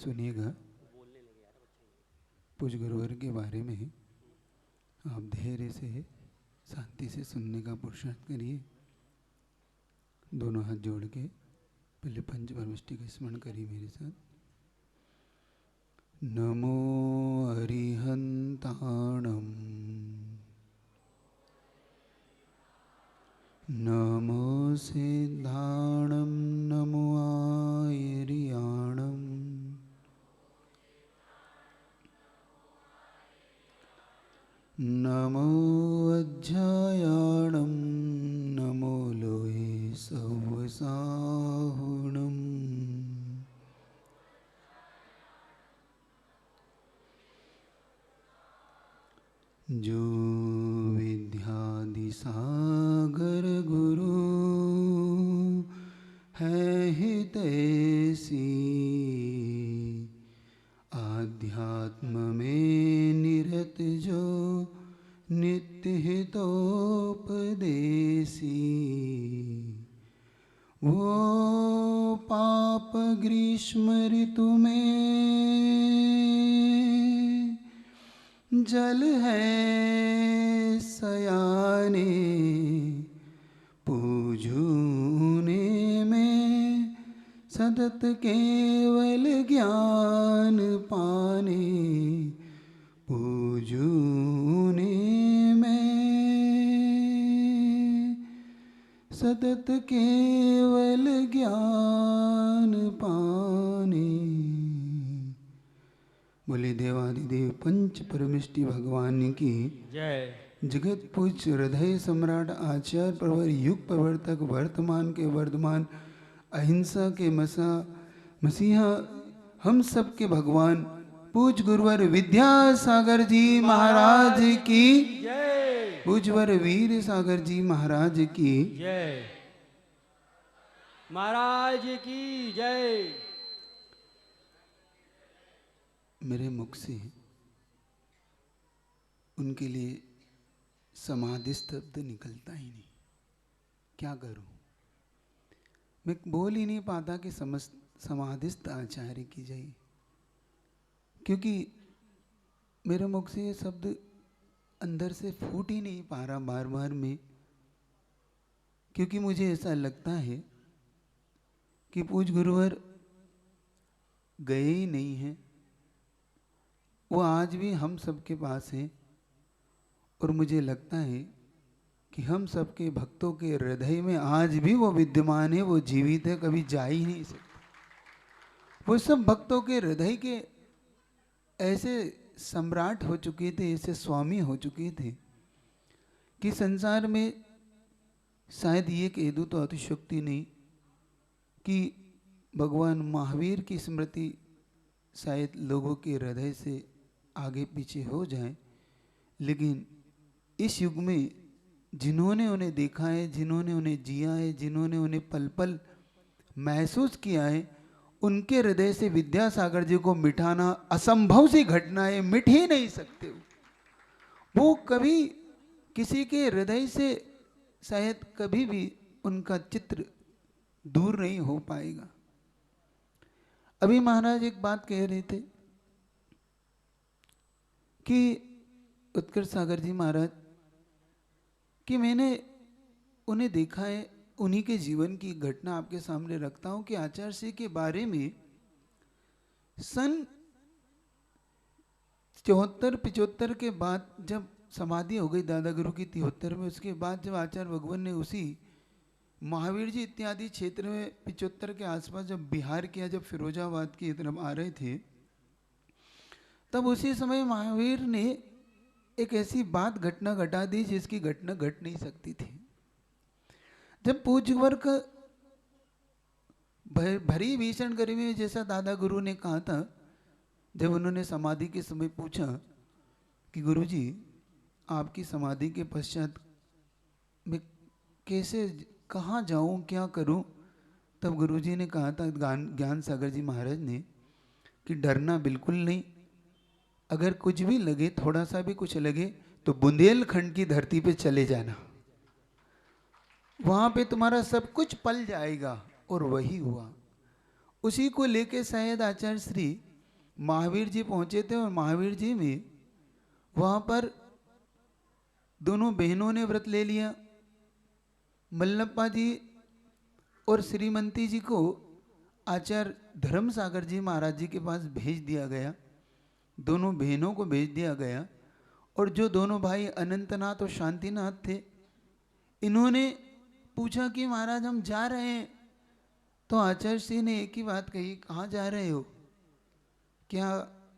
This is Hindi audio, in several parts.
सुनिएगा। पूज्य गुरुवर के बारे में आप धैर्य से शांति से सुनने का पुरुषार्थ करिए। दोनों हाथ जोड़ के पहले पंच परमिष्टि का स्मरण करिए मेरे साथ। नमो अरिहंताणं नमो सिद्धाणं नमो आयर्याणं नमो अज्जायाणं नमो लोहे सवसाहुणम् जो विद्यादि सागर गुरु है हितैषी आध्यात्म में निरत जो नित्य हितोपदेशी वो पाप ग्रीष्म ऋतु में जल है सयाने पूजूने में सतत केवल ज्ञान पाने पूजूने में सतत केवल ज्ञान पाने। बोले देवादिदेव पंच परमिष्टि भगवान की जय। जगत पूज्य हृदय सम्राट आचार्य प्रवर युग प्रवर्तक वर्तमान के वर्धमान अहिंसा के मसीहा हम सब के भगवान पूज्य गुरुवर विद्यासागर जी महाराज की जय। पूज्यवर वीर सागर जी महाराज की जय। महाराज की जय। मेरे मुख से उनके लिए समाधिस्थ शब्द निकलता ही नहीं। क्या करूं? मैं बोल ही नहीं पाता कि समाधिस्थ आचार्य की जय, क्योंकि मेरे मुख से ये शब्द अंदर से फूट ही नहीं पा रहा बार बार में, क्योंकि मुझे ऐसा लगता है कि पूज्य गुरुवर गए ही नहीं हैं। वो आज भी हम सबके पास हैं और मुझे लगता है कि हम सबके भक्तों के हृदय में आज भी वो विद्यमान है, वो जीवित है, कभी जा ही नहीं सकता। वो सब भक्तों के हृदय के ऐसे सम्राट हो चुके थे, ऐसे स्वामी हो चुके थे कि संसार में शायद ये कह दूं तो अतिशयोक्ति नहीं कि भगवान महावीर की स्मृति शायद लोगों के हृदय से आगे पीछे हो जाए, लेकिन इस युग में जिन्होंने उन्हें देखा है, जिन्होंने उन्हें जिया है, जिन्होंने उन्हें पल पल महसूस किया है, उनके हृदय से विद्यासागर जी को मिटाना असंभव सी घटना है, मिट ही नहीं सकते। वो कभी किसी के हृदय से शायद कभी भी उनका चित्र दूर नहीं हो पाएगा। अभी महाराज एक बात कह रहे थे कि उत्कर्ष सागर जी महाराज कि मैंने उन्हें देखा है, उन्हीं के जीवन की घटना आपके सामने रखता हूं कि आचार्य सिंह के बारे में सन 74-75 के बाद जब समाधि हो गई दादा गुरु की 73 में, उसके बाद जब आचार्य भगवान ने उसी महावीर जी इत्यादि क्षेत्र में 75 के आसपास जब बिहार किया, जब फिरोजाबाद की तरफ आ रहे थे, तब उसी समय महावीर ने एक ऐसी बात घटना घटा दी जिसकी घटना घट नहीं सकती थी। जब पूज्य वर्ग भरी भीषण गर्मी में, जैसा दादा गुरु ने कहा था, जब उन्होंने समाधि के समय पूछा कि गुरुजी आपकी समाधि के पश्चात मैं कैसे, कहाँ जाऊं, क्या करूं, तब गुरुजी ने कहा था, ज्ञान सागर जी महाराज ने, कि डरना बिल्कुल नहीं, अगर कुछ भी लगे, थोड़ा सा भी कुछ लगे तो बुंदेलखंड की धरती पे चले जाना, वहां पे तुम्हारा सब कुछ पल जाएगा। और वही हुआ। उसी को लेके शायद आचार्य श्री महावीर जी पहुंचे थे और महावीर जी में वहाँ पर दोनों बहनों ने व्रत ले लिया। मल्लप्पा जी और श्रीमंती जी को आचार्य धर्म सागर जी महाराज जी के पास भेज दिया गया, दोनों बहनों को भेज दिया गया। और जो दोनों भाई अनंतनाथ और शांतिनाथ थे, इन्होंने पूछा कि महाराज हम जा रहे हैं। तो आचार्य श्री ने एक ही बात कही, कहाँ जा रहे हो? क्या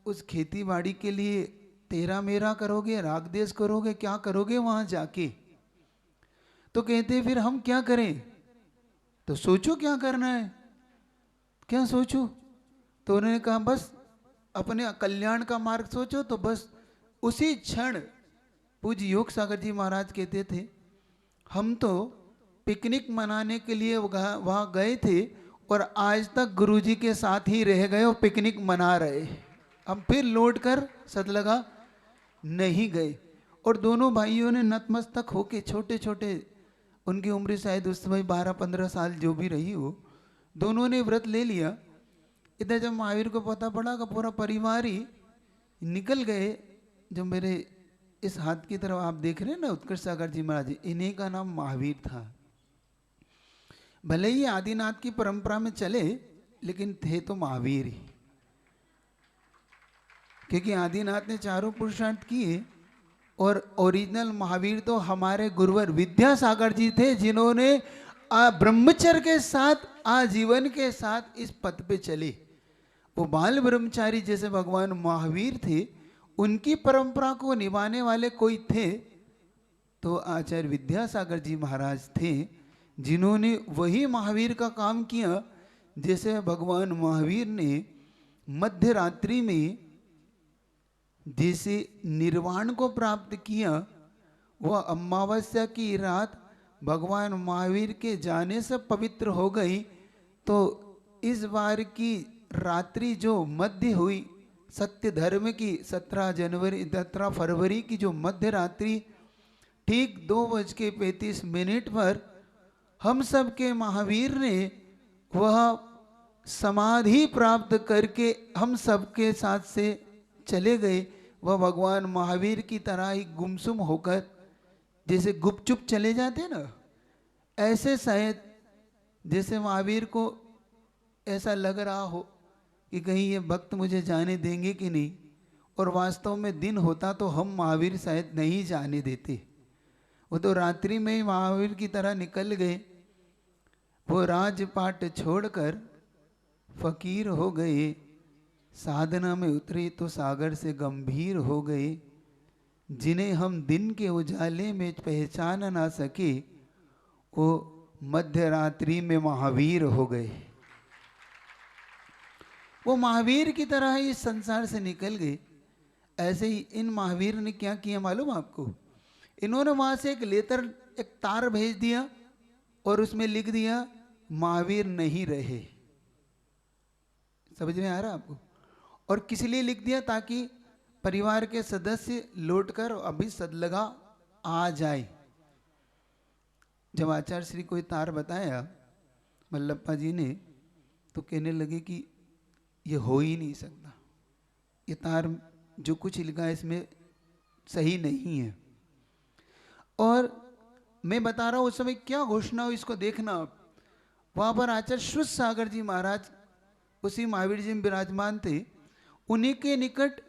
उस खेती बाड़ी के लिए तेरा मेरा करोगे, राग देश करोगे, क्या करोगे वहाँ जाके? तो कहते फिर हम क्या करें? तो सोचो क्या करना है, क्या सोचो? तो उन्होंने कहा बस अपने कल्याण का मार्ग सोचो। तो बस उसी क्षण पूज्य योग सागर जी महाराज कहते थे, हम तो पिकनिक मनाने के लिए वहाँ गए थे और आज तक गुरुजी के साथ ही रह गए और पिकनिक मना रहे, हम फिर लौट कर सतलगा नहीं गए। और दोनों भाइयों ने नतमस्तक होके, छोटे छोटे, उनकी उम्र शायद उस समय 12-15 साल जो भी रही हो, दोनों ने व्रत ले लिया। इधर जब महावीर को पता पड़ा कि पूरा परिवार ही निकल गए, जो मेरे इस हाथ की तरफ आप देख रहे हैं ना, उत्कर्ष सागर जी महाराज जी, इन्हीं का नाम महावीर था। भले ही आदिनाथ की परंपरा में चले, लेकिन थे तो महावीर ही, क्योंकि आदिनाथ ने चारों पुरुषार्थ किए। और ओरिजिनल महावीर तो हमारे गुरुवर विद्यासागर जी थे, जिन्होंने ब्रह्मचर्य के साथ, आजीवन के साथ इस पथ पे चले। वो बाल ब्रह्मचारी जैसे भगवान महावीर थे, उनकी परंपरा को निभाने वाले कोई थे तो आचार्य विद्यासागर जी महाराज थे, जिन्होंने वही महावीर का काम किया। जैसे भगवान महावीर ने मध्य रात्रि में जैसे निर्वाण को प्राप्त किया, वह अमावस्या की रात भगवान महावीर के जाने से पवित्र हो गई। तो इस बार की रात्रि जो मध्य हुई सत्य धर्म की, 17 फरवरी की जो मध्य रात्रि, ठीक 2:35 पर हम सब के महावीर ने वह समाधि प्राप्त करके हम सबके साथ से चले गए। वह भगवान महावीर की तरह ही गुमसुम होकर, जैसे गुपचुप चले जाते ना, ऐसे शायद जैसे महावीर को ऐसा लग रहा हो कि कहीं ये भक्त मुझे जाने देंगे कि नहीं, और वास्तव में दिन होता तो हम महावीर शायद नहीं जाने देते। वो तो रात्रि में ही महावीर की तरह निकल गए। वो राजपाट छोड़कर फकीर हो गए, साधना में उतरे तो सागर से गंभीर हो गए। जिन्हें हम दिन के उजाले में पहचान ना सके, वो मध्य रात्रि में महावीर हो गए। वो महावीर की तरह ही इस संसार से निकल गए। ऐसे ही इन महावीर ने क्या किया मालूम आपको? इन्होंने वहां से एक तार भेज दिया और उसमें लिख दिया महावीर नहीं रहे। समझ में आ रहा आपको? और किस लिए लिख दिया? ताकि परिवार के सदस्य लौटकर अभी सदलगा आ जाए। जब आचार्य श्री को तार बताया मल्लप्पा जी ने, तो कहने लगे कि ये हो ही नहीं सकता, ये तार जो कुछ लिखा है इसमें सही नहीं है। और मैं बता रहा हूं उस समय क्या घोषणा हो, इसको देखना आप। वहां पर आचार्य श्रुत सागर जी महाराज उसी महावीर जी में विराजमान थे। उन्हीं के निकट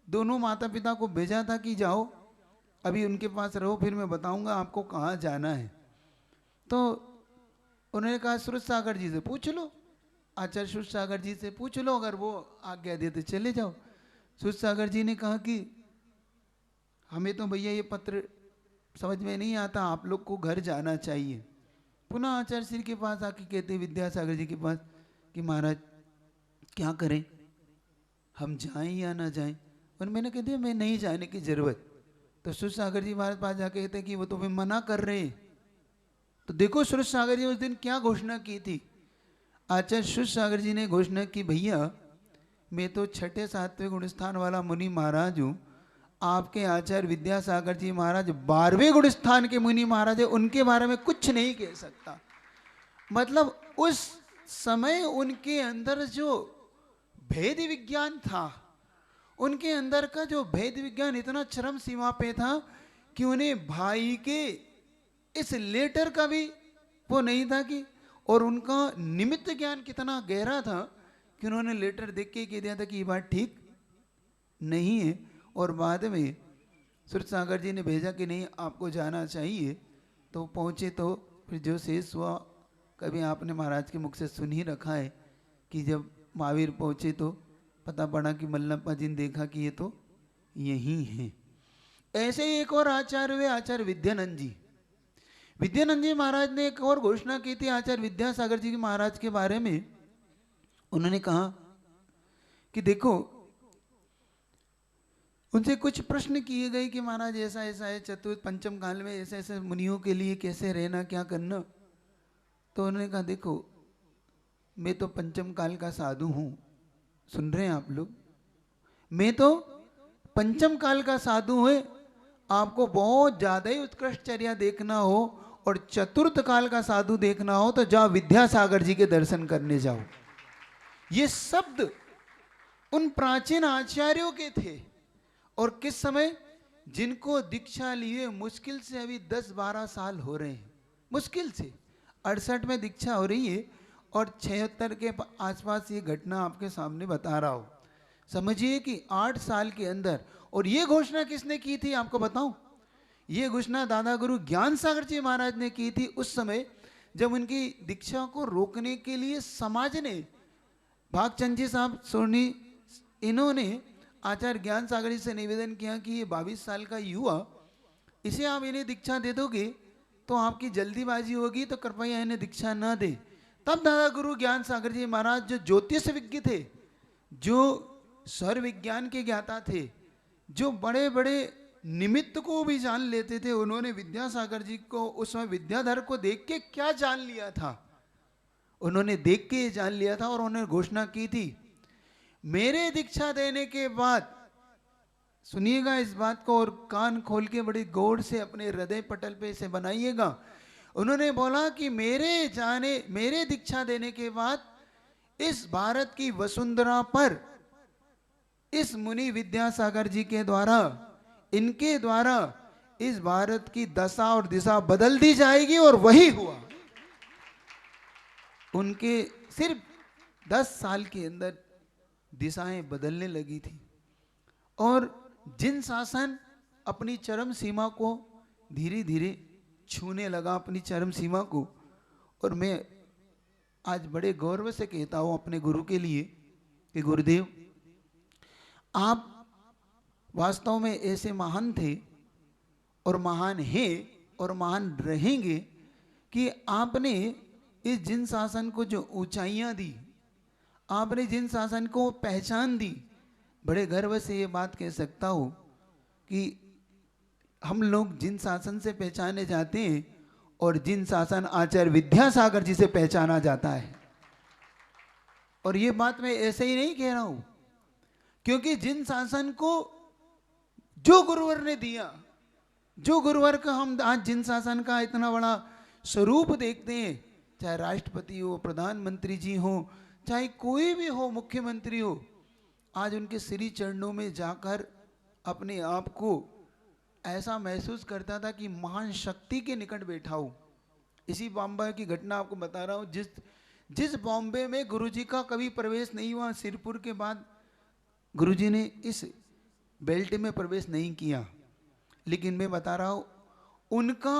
दोनों माता पिता को भेजा था कि जाओ अभी उनके पास रहो, फिर मैं बताऊंगा आपको कहाँ जाना है। तो उन्होंने कहा श्रुत सागर जी से पूछ लो, आचार्य श्रुत सागर जी से पूछ लो, अगर वो आज्ञा देते चले जाओ। श्रुत सागर जी ने कहा कि हमें तो भैया ये पत्र समझ में नहीं आता, आप लोग को घर जाना चाहिए। पुनः आचार्य श्री के पास आके कहते विद्यासागर जी के पास कि महाराज क्या करें, हम जाएं या ना जाएं? और मैंने कह दिया मैं नहीं जाने की जरूरत। तो श्रुत सागर जी महाराज पास जाके कहते कि वो तो मैं मना कर रहे हैं। तो देखो श्रुत सागर जी उस दिन क्या घोषणा की थी। आचार्य श्रुत सागर जी ने घोषणा की, भैया मैं तो 6ठे 7वें गुण स्थान वाला मुनि महाराज हूँ, आपके आचार्य विद्यासागर जी महाराज 12वें गुण स्थान के मुनि महाराज है, उनके बारे में कुछ नहीं कह सकता। मतलब उस समय उनके अंदर जो भेद विज्ञान था, उनके अंदर का जो भेद विज्ञान इतना चरम सीमा पे था कि उन्हें भाई के इस लेटर का भी वो नहीं था कि, और उनका निमित्त ज्ञान कितना गहरा था कि उन्होंने लेटर देख के कह दिया था कि ये बात ठीक नहीं है। और बाद में सूरज सागर जी ने भेजा कि नहीं आपको जाना चाहिए, तो पहुँचे। तो फिर जो शेष हुआ कभी आपने महाराज के मुख से सुन ही रखा है कि जब महावीर पहुँचे तो पता पड़ा कि मल्लप्पा जी ने देखा कि ये तो यही है। ऐसे ही एक और आचार्य हुए, आचार्य विद्यानंद जी। विद्यानंद जी महाराज ने एक और घोषणा की थी आचार्य विद्यासागर जी के महाराज के बारे में। उन्होंने कहा कि देखो, उनसे कुछ प्रश्न किए गए कि महाराज ऐसा ऐसा है, चतुर्थ पंचम काल में ऐसे ऐसे मुनियों के लिए कैसे रहना, क्या करना। तो उन्होंने कहा देखो, मैं तो पंचम काल का साधु हूँ, सुन रहे हैं आप लोग, मैं तो पंचम काल का साधु है। आपको बहुत ज्यादा ही उत्कृष्ट चर्या देखना हो और चतुर्थ काल का साधु देखना हो तो जाओ विद्यासागर जी के दर्शन करने जाओ। ये शब्द उन प्राचीन आचार्यों के थे। और किस समय, जिनको दीक्षा लिए मुश्किल से अभी 10-12 साल हो रहे हैं, मुश्किल से 68 में दीक्षा हो रही है और 76 के आसपास ये घटना आपके सामने बता रहा हूं। समझिए कि 8 साल के अंदर। और ये घोषणा किसने की थी आपको बताऊं? ये घोषणा दादा गुरु ज्ञान सागर जी महाराज ने की थी उस समय जब उनकी दीक्षा को रोकने के लिए समाज ने, भागचंद जी साहब सोनी, इन्होंने आचार्य ज्ञान सागर जी से निवेदन किया कि ये 22 साल का युवा, इसे आप इन्हें दीक्षा दे दोगे तो आपकी जल्दीबाजी होगी, तो कृपया इन्हें दीक्षा न दे। तब दादा गुरु ज्ञान सागर जी महाराज जो ज्योतिष विज्ञ थे, जो स्वर विज्ञान के ज्ञाता थे, जो बड़े बड़े निमित्त को भी जान लेते थे, उन्होंने विद्यासागर जी को उस समय विद्याधर को देख के क्या जान लिया था, उन्होंने देख के जान लिया था। और उन्होंने घोषणा की थी, मेरे दीक्षा देने के बाद, सुनिएगा इस बात को और कान खोल के बड़ी गौर से अपने हृदय पटल पे इसे बनाइएगा। उन्होंने बोला कि मेरे दीक्षा देने के बाद इस भारत की वसुंधरा पर इस मुनि विद्यासागर जी के द्वारा, इनके द्वारा इस भारत की दशा और दिशा बदल दी जाएगी। और वही हुआ। उनके सिर्फ 10 साल के अंदर दिशाएं बदलने लगी थी। और जिन शासन अपनी चरम सीमा को धीरे धीरे छूने लगा, अपनी चरम सीमा को। और मैं आज बड़े गौरव से कहता हूं अपने गुरु के लिए कि गुरुदेव, आप वास्तव में ऐसे महान थे और महान हैं और महान रहेंगे कि आपने इस जिन शासन को जो ऊंचाइयां दी, आपने जिन शासन को पहचान दी, बड़े गर्व से ये बात कह सकता हूं कि हम लोग जिन शासन से पहचाने जाते हैं और जिन शासन आचार्य विद्यासागर जी से पहचाना जाता है। और ये बात मैं ऐसे ही नहीं कह रहा हूं, क्योंकि जिन शासन को जो गुरुवर ने दिया, जो गुरुवर का हम आज जिन शासन का इतना बड़ा स्वरूप देखते हैं, चाहे राष्ट्रपति हो, प्रधानमंत्री जी हो, चाहे कोई भी हो, मुख्यमंत्री हो, आज उनके श्री चरणों में जाकर अपने आप को ऐसा महसूस करता था कि महान शक्ति के निकट बैठा हूं। इसी बॉम्बे की घटना आपको बता रहा हूं। जिस बॉम्बे में गुरुजी का कभी प्रवेश नहीं हुआ, सिरपुर के बाद गुरुजी ने इस बेल्ट में प्रवेश नहीं किया, लेकिन मैं बता रहा हूं उनका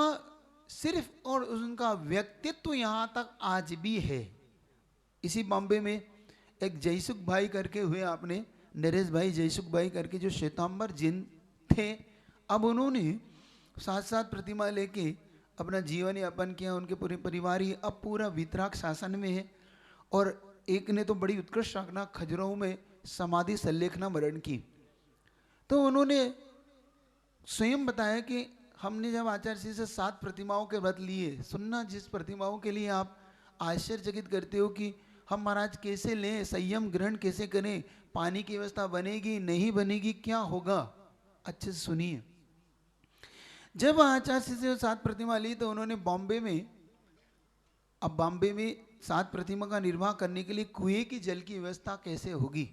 सिर्फ और उनका व्यक्तित्व यहां तक आज भी है। इसी बॉम्बे में एक जयसुख भाई करके हुए, आपने नरेश भाई जयसुख भाई करके, जो श्वेतांबर जिन थे, अब उन्होंने साथ साथ प्रतिमा लेके अपना जीवन यापन किया। उनके पूरे परिवार ही अब पूरा वितराग शासन में है। और एक ने तो बड़ी उत्कृष्ट रखना खजुराहो में समाधि संलेखना मरण की। तो उन्होंने स्वयं बताया कि हमने जब आचार्य श्री से 7 प्रतिमाओं के व्रत लिए, सुनना, जिस प्रतिमाओं के लिए आप आश्चर्यचकित करते हो कि हम महाराज कैसे लें, संयम ग्रहण कैसे करें, पानी की व्यवस्था बनेगी नहीं बनेगी, क्या होगा, अच्छे से सुनिए। जब आचार्य श्री से 7 प्रतिमा ली तो उन्होंने बॉम्बे में, अब बॉम्बे में 7 प्रतिमा का निर्वाह करने के लिए कुएं की जल की व्यवस्था कैसे होगी,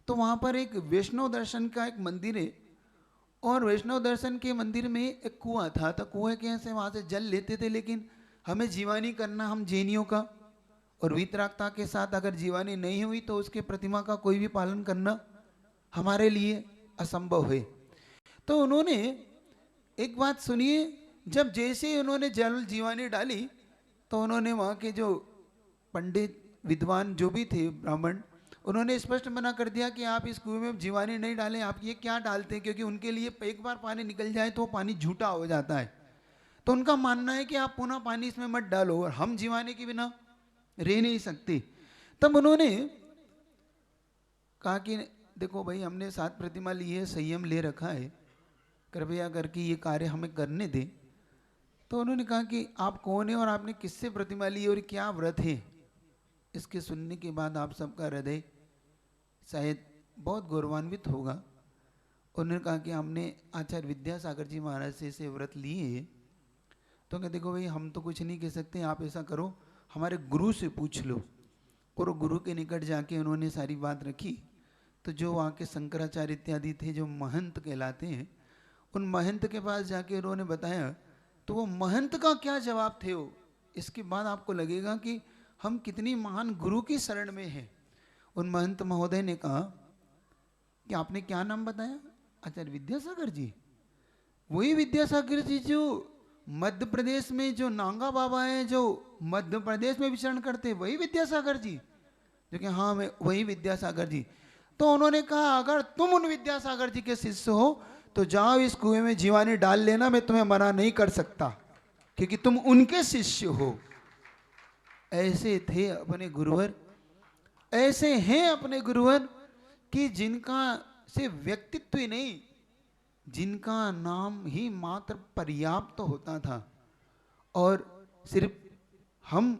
तो वहाँ पर एक वैष्णव दर्शन का एक मंदिर है, और वैष्णव दर्शन के मंदिर में एक कुआं था। तो कुएं के से वहाँ से जल लेते थे, लेकिन हमें जीवानी करना, हम जैनियों का, और वितरागता के साथ अगर जीवानी नहीं हुई तो उसके प्रतिमा का कोई भी पालन करना हमारे लिए असंभव है। तो उन्होंने एक बात सुनिए, जब जैसे ही उन्होंने जल जीवानी डाली तो उन्होंने वहाँ के जो पंडित विद्वान जो भी थे ब्राह्मण, उन्होंने स्पष्ट मना कर दिया कि आप इस कुएं में जीवानी नहीं डालें, आप ये क्या डालते हैं, क्योंकि उनके लिए एक बार पानी निकल जाए तो वो पानी झूठा हो जाता है। तो उनका मानना है कि आप पुनः पानी इसमें मत डालो, और हम जीवानी के बिना रह नहीं सकते। तब उन्होंने कहा कि देखो भाई, हमने 7 प्रतिमा ली है, संयम ले रखा है, कृपया करके ये कार्य हमें करने दें। तो उन्होंने कहा कि आप कौन है और आपने किससे प्रतिमा ली और क्या व्रत है। इसके सुनने के बाद आप सबका हृदय शायद बहुत गौरवान्वित होगा। उन्होंने कहा कि हमने आचार्य विद्यासागर जी महाराज से इसे व्रत लिए है। तो कहते देखो भाई, हम तो कुछ नहीं कह सकते, आप ऐसा करो हमारे गुरु से पूछ लो। और गुरु के निकट जाके उन्होंने सारी बात रखी। तो जो वहाँ के शंकराचार्य इत्यादि थे, जो महंत कहलाते हैं, उन महंत के पास जाके उन्होंने बताया। तो वो महंत का क्या जवाब थे वो, इसके बाद आपको लगेगा कि हम कितनी महान गुरु की शरण में हैं। उन महंत महोदय ने कहा कि आपने क्या नाम बताया? आचार्य विद्यासागर जी। वही विद्यासागर जी जो मध्य प्रदेश में जो नांगा बाबा है, जो मध्य प्रदेश में विचरण करते, वही विद्यासागर जी? जो कि हाँ, मैं वही विद्यासागर जी। तो उन्होंने कहा अगर तुम उन विद्यासागर जी के शिष्य हो तो जाओ इस कुएं में जीवानी डाल लेना, मैं तुम्हें मना नहीं कर सकता, क्योंकि तुम उनके शिष्य हो। ऐसे थे अपने गुरुवर, ऐसे हैं अपने गुरुवर कि जिनका से व्यक्तित्व ही नहीं, जिनका नाम ही मात्र पर्याप्त होता था। और सिर्फ हम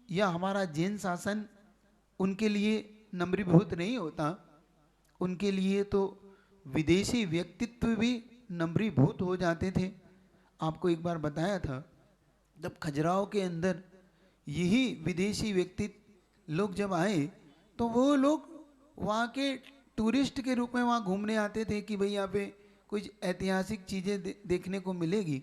या हमारा जैन शासन उनके लिए नम्रीभूत नहीं होता, उनके लिए तो विदेशी व्यक्तित्व भी नम्रीभूत हो जाते थे। आपको एक बार बताया था, जब खजुराहो के अंदर यही विदेशी व्यक्तित्व लोग जब आए तो वो लोग वहाँ के टूरिस्ट के रूप में वहाँ घूमने आते थे कि भाई यहाँ पे कुछ ऐतिहासिक चीज़ें देखने को मिलेगी।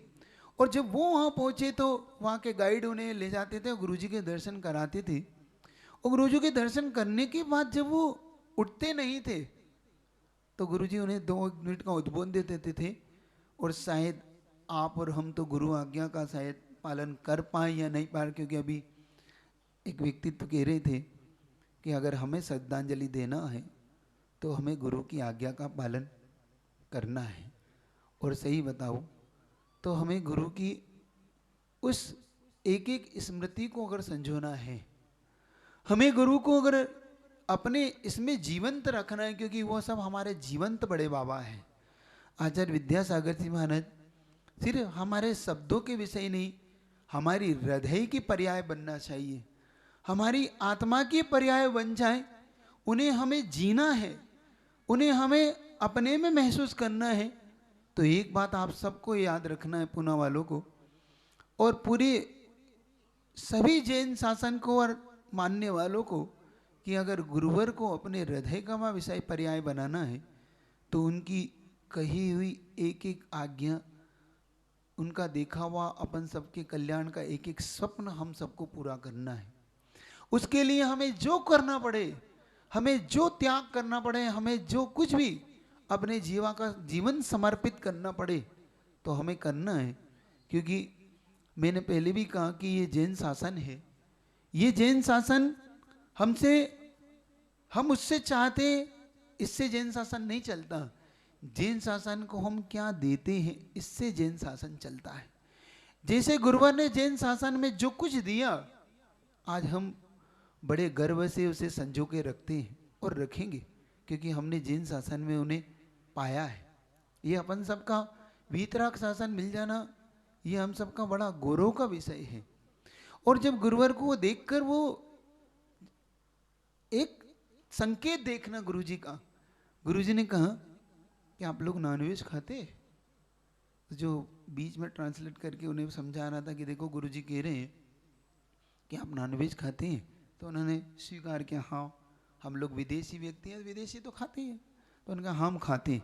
और जब वो वहाँ पहुँचे तो वहाँ के गाइड उन्हें ले जाते थे, गुरुजी के दर्शन कराते थे। और गुरुजी के दर्शन करने के बाद जब वो उठते नहीं थे तो गुरुजी उन्हें 2 मिनट का उद्बोधन दे देते थे। और शायद आप और हम तो गुरु आज्ञा का शायद पालन कर पाए या नहीं पाए, क्योंकि अभी एक व्यक्तित्व कह रहे थे कि अगर हमें श्रद्धांजलि देना है तो हमें गुरु की आज्ञा का पालन करना है। और सही बताओ तो हमें गुरु की उस एक एक स्मृति को अगर संजोना है, हमें गुरु को अगर अपने इसमें जीवंत रखना है, क्योंकि वो सब हमारे जीवंत बड़े बाबा हैं। आचार्य विद्यासागर जी महाराज सिर्फ हमारे शब्दों के विषय नहीं, हमारी हृदय की पर्याय बनना चाहिए, हमारी आत्मा की पर्याय बन जाए। उन्हें हमें जीना है, उन्हें हमें अपने में महसूस करना है। तो एक बात आप सबको याद रखना है, पूना वालों को और पूरे सभी जैन शासन को और मानने वालों को, कि अगर गुरुवर को अपने हृदय का विषय पर्याय बनाना है तो उनकी कही हुई एक एक आज्ञा, उनका देखा हुआ अपन सबके कल्याण का एक एक स्वप्न हम सबको पूरा करना है। उसके लिए हमें जो करना पड़े, हमें जो त्याग करना पड़े, हमें जो कुछ भी अपने जीवन समर्पित करना पड़े तो हमें करना है। क्योंकि मैंने पहले भी कहा कि ये जैन शासन है, ये जैन शासन हम उससे चाहते, इससे जैन शासन नहीं चलता। जैन शासन को हम क्या देते हैं, इससे जैन शासन चलता है। जैसे गुरुवर ने जैन शासन में जो कुछ दिया, आज हम बड़े गर्व से उसे संजो के रखते हैं और रखेंगे, क्योंकि हमने जैन शासन में उन्हें पाया है। ये अपन सबका वीतराग शासन मिल जाना, ये हम सबका बड़ा गौरव का विषय है। और जब गुरुवर को देखकर वो एक संकेत देखना गुरुजी का, गुरुजी ने कहा कि आप लोग नॉनवेज खाते? जो बीच में ट्रांसलेट करके उन्हें समझा रहा था कि देखो गुरुजी कह रहे हैं कि आप नॉनवेज खाते हैं। तो उन्होंने स्वीकार किया, हाँ हम लोग विदेशी व्यक्ति हैं, विदेशी तो खाते हैं। तो उनका हम खाते हैं।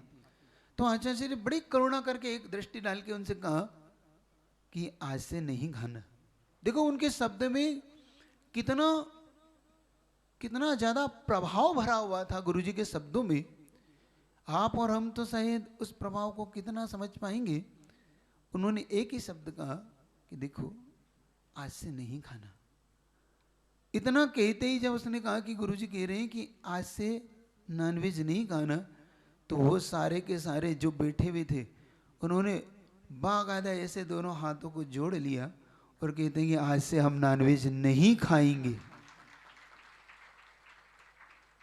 तो आचार्य जी ने बड़ी करुणा करके एक दृष्टि डाल के उनसे कहा कि आज से नहीं खाना। देखो उनके शब्द में कितना कितना ज्यादा प्रभाव भरा हुआ था गुरुजी के शब्दों में। आप और हम तो शायद उस प्रभाव को कितना समझ पाएंगे। उन्होंने एक ही शब्द कहा कि देखो आज से नहीं खाना। इतना कहते ही जब उसने कहा कि गुरुजी कह रहे हैं कि आज से नॉनवेज नहीं खाना, तो वो सारे के सारे जो बैठे हुए थे उन्होंने बाकायदा ऐसे दोनों हाथों को जोड़ लिया और कहते हैं कि आज से हम नॉनवेज नहीं खाएंगे।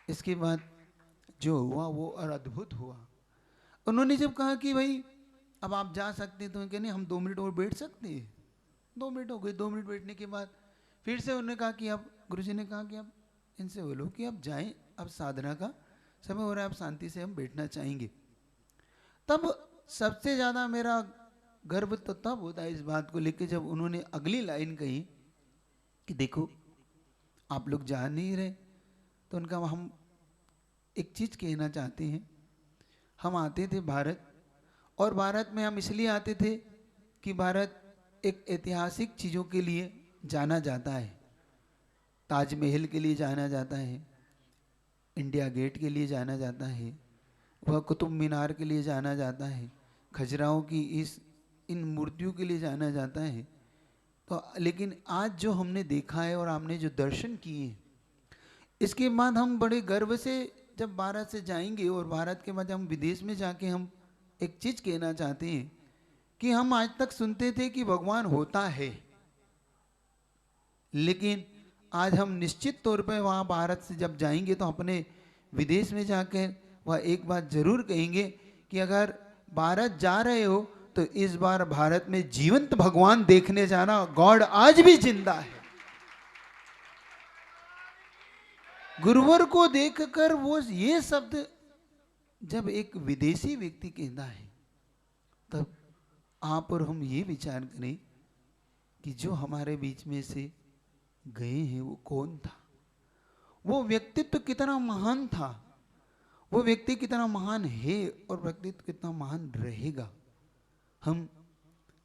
इसके बाद जो हुआ वो और अद्भुत हुआ। उन्होंने जब कहा कि भाई अब आप जा सकते हैं, तो कहने हम 2 मिनट और बैठ सकते हैं। 2 मिनट हो गए। 2 मिनट बैठने के बाद फिर से उन्होंने कहा कि अब गुरुजी ने कहा कि अब इनसे बोलो कि अब जाएं, अब साधना का समय हो रहा है, अब शांति से हम बैठना चाहेंगे। तब सबसे ज़्यादा मेरा गर्व तो तब होता है इस बात को लेकर जब उन्होंने अगली लाइन कही कि देखो आप लोग जा नहीं रहे। तो उनका हम एक चीज़ कहना चाहते हैं। हम आते थे भारत, और भारत में हम इसलिए आते थे कि भारत एक ऐतिहासिक चीज़ों के लिए जाना जाता है। ताजमहल के लिए जाना जाता है, इंडिया गेट के लिए जाना जाता है, वह कुतुब मीनार के लिए जाना जाता है, खजुराहो की इन मूर्तियों के लिए जाना जाता है। तो लेकिन आज जो हमने देखा है और हमने जो दर्शन किए हैं, इसके बाद हम बड़े गर्व से जब भारत से जाएंगे और भारत के बाद हम विदेश में जाके हम एक चीज़ कहना चाहते हैं कि हम आज तक सुनते थे कि भगवान होता है, लेकिन आज हम निश्चित तौर पर वहाँ भारत से जब जाएंगे तो अपने विदेश में जाकर वह एक बात जरूर कहेंगे कि अगर भारत जा रहे हो तो इस बार भारत में जीवंत भगवान देखने जाना, गॉड आज भी जिंदा है। गुरुवर को देखकर वो ये शब्द जब एक विदेशी व्यक्ति कहता है, तब आप और हम ये विचार करें कि जो हमारे बीच में से गए हैं वो कौन था, वो व्यक्तित्व कितना महान था, वो व्यक्ति कितना महान है और व्यक्तित्व कितना महान रहेगा। हम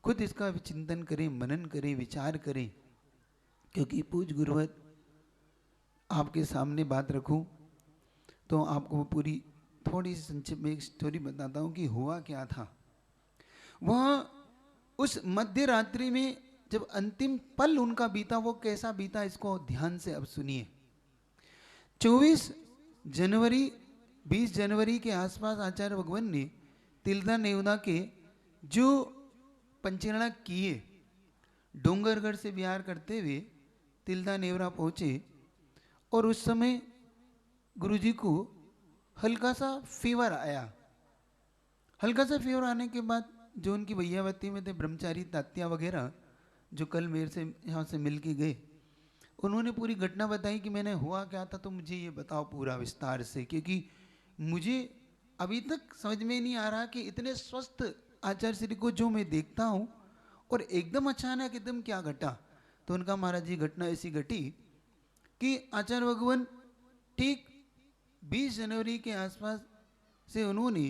खुद इसका चिंतन करें, मनन करें, विचार करें। क्योंकि पूज्य गुरुवर आपके सामने बात रखूं तो आपको पूरी थोड़ी सी संक्षिप्त में एक स्टोरी बताता हूं कि हुआ क्या था। वह उस मध्य रात्रि में जब अंतिम पल उनका बीता, वो कैसा बीता इसको ध्यान से अब सुनिए। 24 जनवरी 20 जनवरी के आसपास आचार्य भगवान ने तिल्दा नेवदा के जो पंचरणा किए, डोंगरगढ़ से बिहार करते हुए तिल्दा नेवरा पहुंचे, और उस समय गुरुजी को हल्का सा फीवर आया। हल्का सा फीवर आने के बाद जो उनकी भैयावती में थे ब्रह्मचारी तात्या वगैरह, जो कल मेरे से यहाँ से मिल के गए, उन्होंने पूरी घटना बताई कि मैंने हुआ क्या था, तो मुझे ये बताओ पूरा विस्तार से, क्योंकि मुझे अभी तक समझ में नहीं आ रहा कि इतने स्वस्थ आचार्य श्री को जो मैं देखता हूँ और एकदम अचानक एकदम क्या घटा। तो उनका महाराज जी घटना ऐसी घटी कि आचार्य भगवान ठीक 20 जनवरी के आसपास से उन्होंने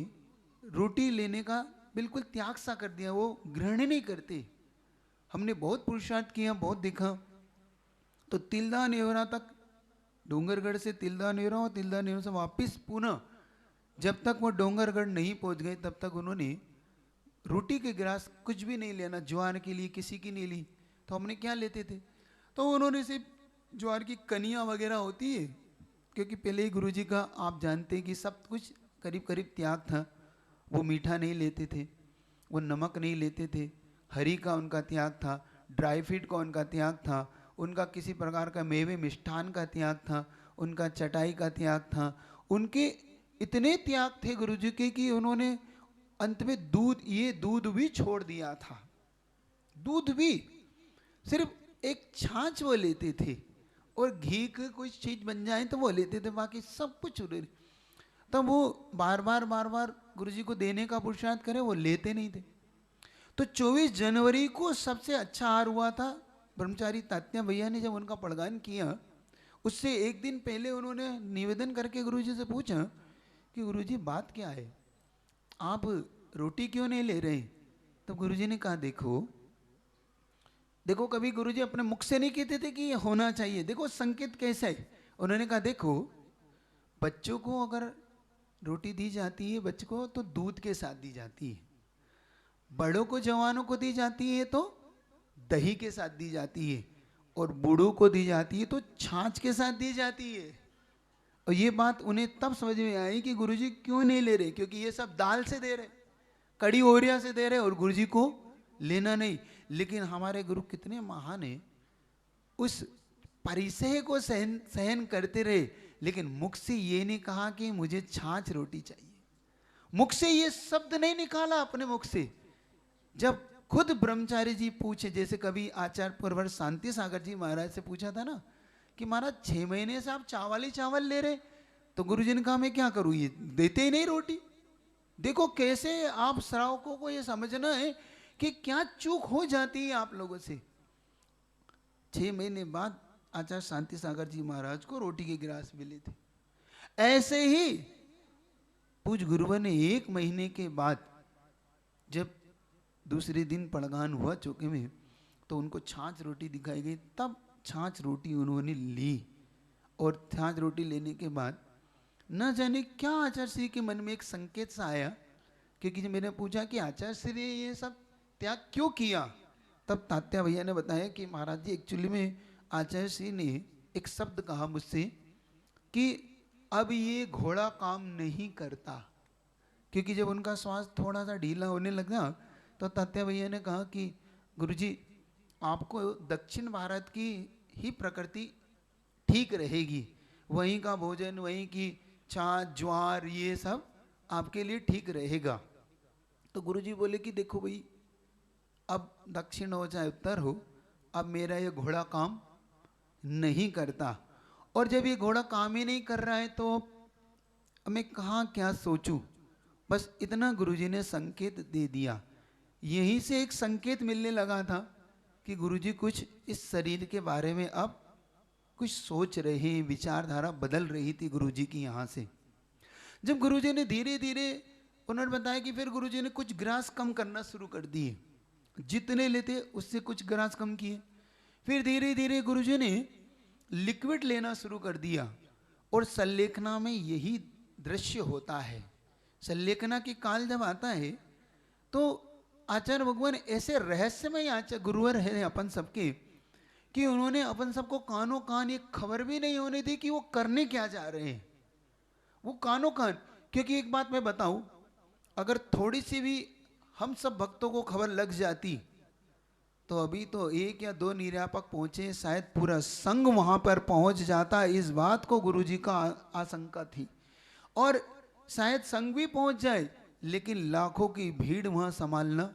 रोटी लेने का बिल्कुल त्याग सा कर दिया, वो ग्रहण नहीं करते। हमने बहुत पुरुषार्थ किया, बहुत देखा, तो तिल्दा नेवरा तक, डोंगरगढ़ से तिल्दा नेवरा और तिल्दा नेवरा से वापस पुनः जब तक वो डोंगरगढ़ नहीं पहुंच गए तब तक उन्होंने रोटी के गिलास कुछ भी नहीं लेना, ज्वार के लिए किसी की नहीं ली। तो हमने क्या लेते थे, तो उन्होंने सिर्फ ज्वार की कनियाँ वगैरह होती है, क्योंकि पहले ही गुरुजी का आप जानते हैं कि सब कुछ करीब करीब त्याग था। वो मीठा नहीं लेते थे, वो नमक नहीं लेते थे, हरी का उनका त्याग था, ड्राई फ्रूट का उनका त्याग था, उनका किसी प्रकार का मेवे मिष्ठान का त्याग था, उनका चटाई का त्याग था। उनके इतने त्याग थे गुरुजी के कि उन्होंने अंत में दूध भी छोड़ दिया था। दूध भी सिर्फ एक छाछ वो लेते थे, और घी की कोई चीज बन जाए तो वो लेते थे, बाकी सब कुछ। तब वो बार बार गुरुजी को देने का पुरुषार्थ करे, वो लेते नहीं थे। तो 24 जनवरी को सबसे अच्छा आहार हुआ था। ब्रह्मचारी तात्या भैया ने जब उनका पड़गान किया, उससे एक दिन पहले उन्होंने निवेदन करके गुरुजी से पूछा कि गुरुजी बात क्या है, आप रोटी क्यों नहीं ले रहे? तो गुरुजी ने कहा देखो देखो, कभी गुरुजी अपने मुख से नहीं कहते थे कि ये होना चाहिए, देखो संकेत कैसा है। उन्होंने कहा देखो, बच्चों को अगर रोटी दी जाती है बच्चों को तो दूध के साथ दी जाती है, बड़ों को जवानों को दी जाती है तो दही के साथ दी जाती है, और बूढ़ों को दी जाती है तो छाछ के साथ दी जाती है। और ये बात उन्हें तब समझ में आई कि गुरुजी क्यों नहीं ले रहे, क्योंकि ये सब दाल से दे रहे, कड़ी ओरिया से दे रहे, और गुरुजी को लेना नहीं। लेकिन हमारे गुरु कितने महान है, उस परिसह को सहन सहन करते रहे, लेकिन मुख से ये नहीं कहा कि मुझे छाछ रोटी चाहिए, मुख से ये शब्द नहीं निकाला अपने मुख से। जब खुद ब्रह्मचारी जी पूछे, जैसे कभी आचार्य पुरवर शांति सागर जी महाराज से पूछा था ना कि महाराज 6 महीने से आप चावल ही चावल ले रहे, तो गुरुजी ने कहा मैं क्या करूं, ये देते ही नहीं रोटी। देखो कैसे आप श्रावकों को ये समझना है कि क्या चूक हो जाती है आप लोगों से। 6 महीने बाद आचार्य शांति सागर जी महाराज को रोटी के गिलास मिले थे। ऐसे ही पूज गुरुवर ने 1 महीने के बाद जब दूसरे दिन पड़गान हुआ चौके में, तो उनको छाछ रोटी दिखाई गई, तब छाछ रोटी उन्होंने ली। और छाछ रोटी लेने के बाद न जाने क्या आचार्य श्री के मन में एक संकेत सा आया, क्योंकि जब मैंने पूछा कि आचार्य श्री ये सब त्याग क्यों किया, तब तात्या भैया ने बताया कि महाराज जी एक्चुअली में आचार्य श्री ने एक शब्द कहा मुझसे कि अब ये घोड़ा काम नहीं करता। क्योंकि जब उनका श्वास थोड़ा सा ढीला होने लगा तो तात्या भैया ने कहा कि गुरुजी आपको दक्षिण भारत की ही प्रकृति ठीक रहेगी, वहीं का भोजन, वहीं की छाछ ज्वार ये सब आपके लिए ठीक रहेगा। तो गुरुजी बोले कि देखो भाई, अब दक्षिण हो चाहे उत्तर हो, अब मेरा ये घोड़ा काम नहीं करता, और जब ये घोड़ा काम ही नहीं कर रहा है तो मैं कहाँ क्या सोचूं। बस इतना गुरुजी ने संकेत दे दिया। यहीं से एक संकेत मिलने लगा था कि गुरुजी कुछ इस शरीर के बारे में अब कुछ सोच रहे हैं, विचारधारा बदल रही थी गुरुजी की। यहाँ से जब गुरुजी ने धीरे धीरे, उन्होंने बताया कि फिर गुरुजी ने कुछ ग्रास कम करना शुरू कर दिए, जितने लेते उससे कुछ ग्रास कम किए। फिर धीरे धीरे गुरुजी ने लिक्विड लेना शुरू कर दिया, और संलेखना में यही दृश्य होता है। संलेखना की काल जब आता है तो आचार्य भगवान ऐसे रहस्यमय आचार्य गुरुवर है अपन सबके कि उन्होंने अपन सबको कानों कान ये खबर भी नहीं होने दी कि वो करने क्या जा रहे हैं, वो कानों कान। क्योंकि एक बात मैं बताऊं, अगर थोड़ी सी भी हम सब भक्तों को खबर लग जाती तो अभी तो 1 या 2 निर्यापक पहुंचे, शायद पूरा संघ वहां पर पहुंच जाता। इस बात को गुरुजी का आशंका थी, और शायद संघ भी पहुंच जाए, लेकिन लाखों की भीड़ वहां संभालना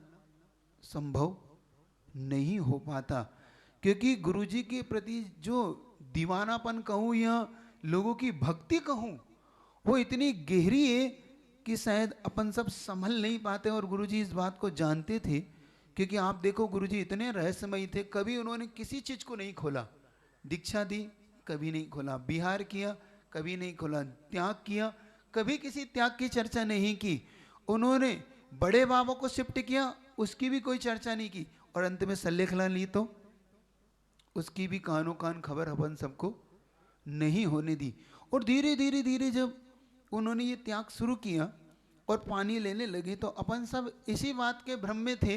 संभव नहीं हो पाता। क्योंकि गुरुजी के प्रति जो दीवानापन कहूं या लोगों की भक्ति कहूं, वो इतनी गहरी है कि शायद अपन सब संभल नहीं पाते। और गुरुजी इस बात को जानते थे, क्योंकि आप देखो गुरुजी इतने रहस्यमयी थे, कभी उन्होंने किसी चीज को नहीं खोला। दीक्षा दी, कभी नहीं खोला। बिहार किया, कभी नहीं खोला। त्याग किया, कभी किसी त्याग की चर्चा नहीं की। उन्होंने बड़े बाबा को शिफ्ट किया, उसकी भी कोई चर्चा नहीं की। और अंत में संलेखना ली तो उसकी भी कानों कान खबर अपन सबको नहीं होने दी। और धीरे धीरे धीरे जब उन्होंने ये त्याग शुरू किया और पानी लेने लगे, तो अपन सब इसी बात के भ्रम में थे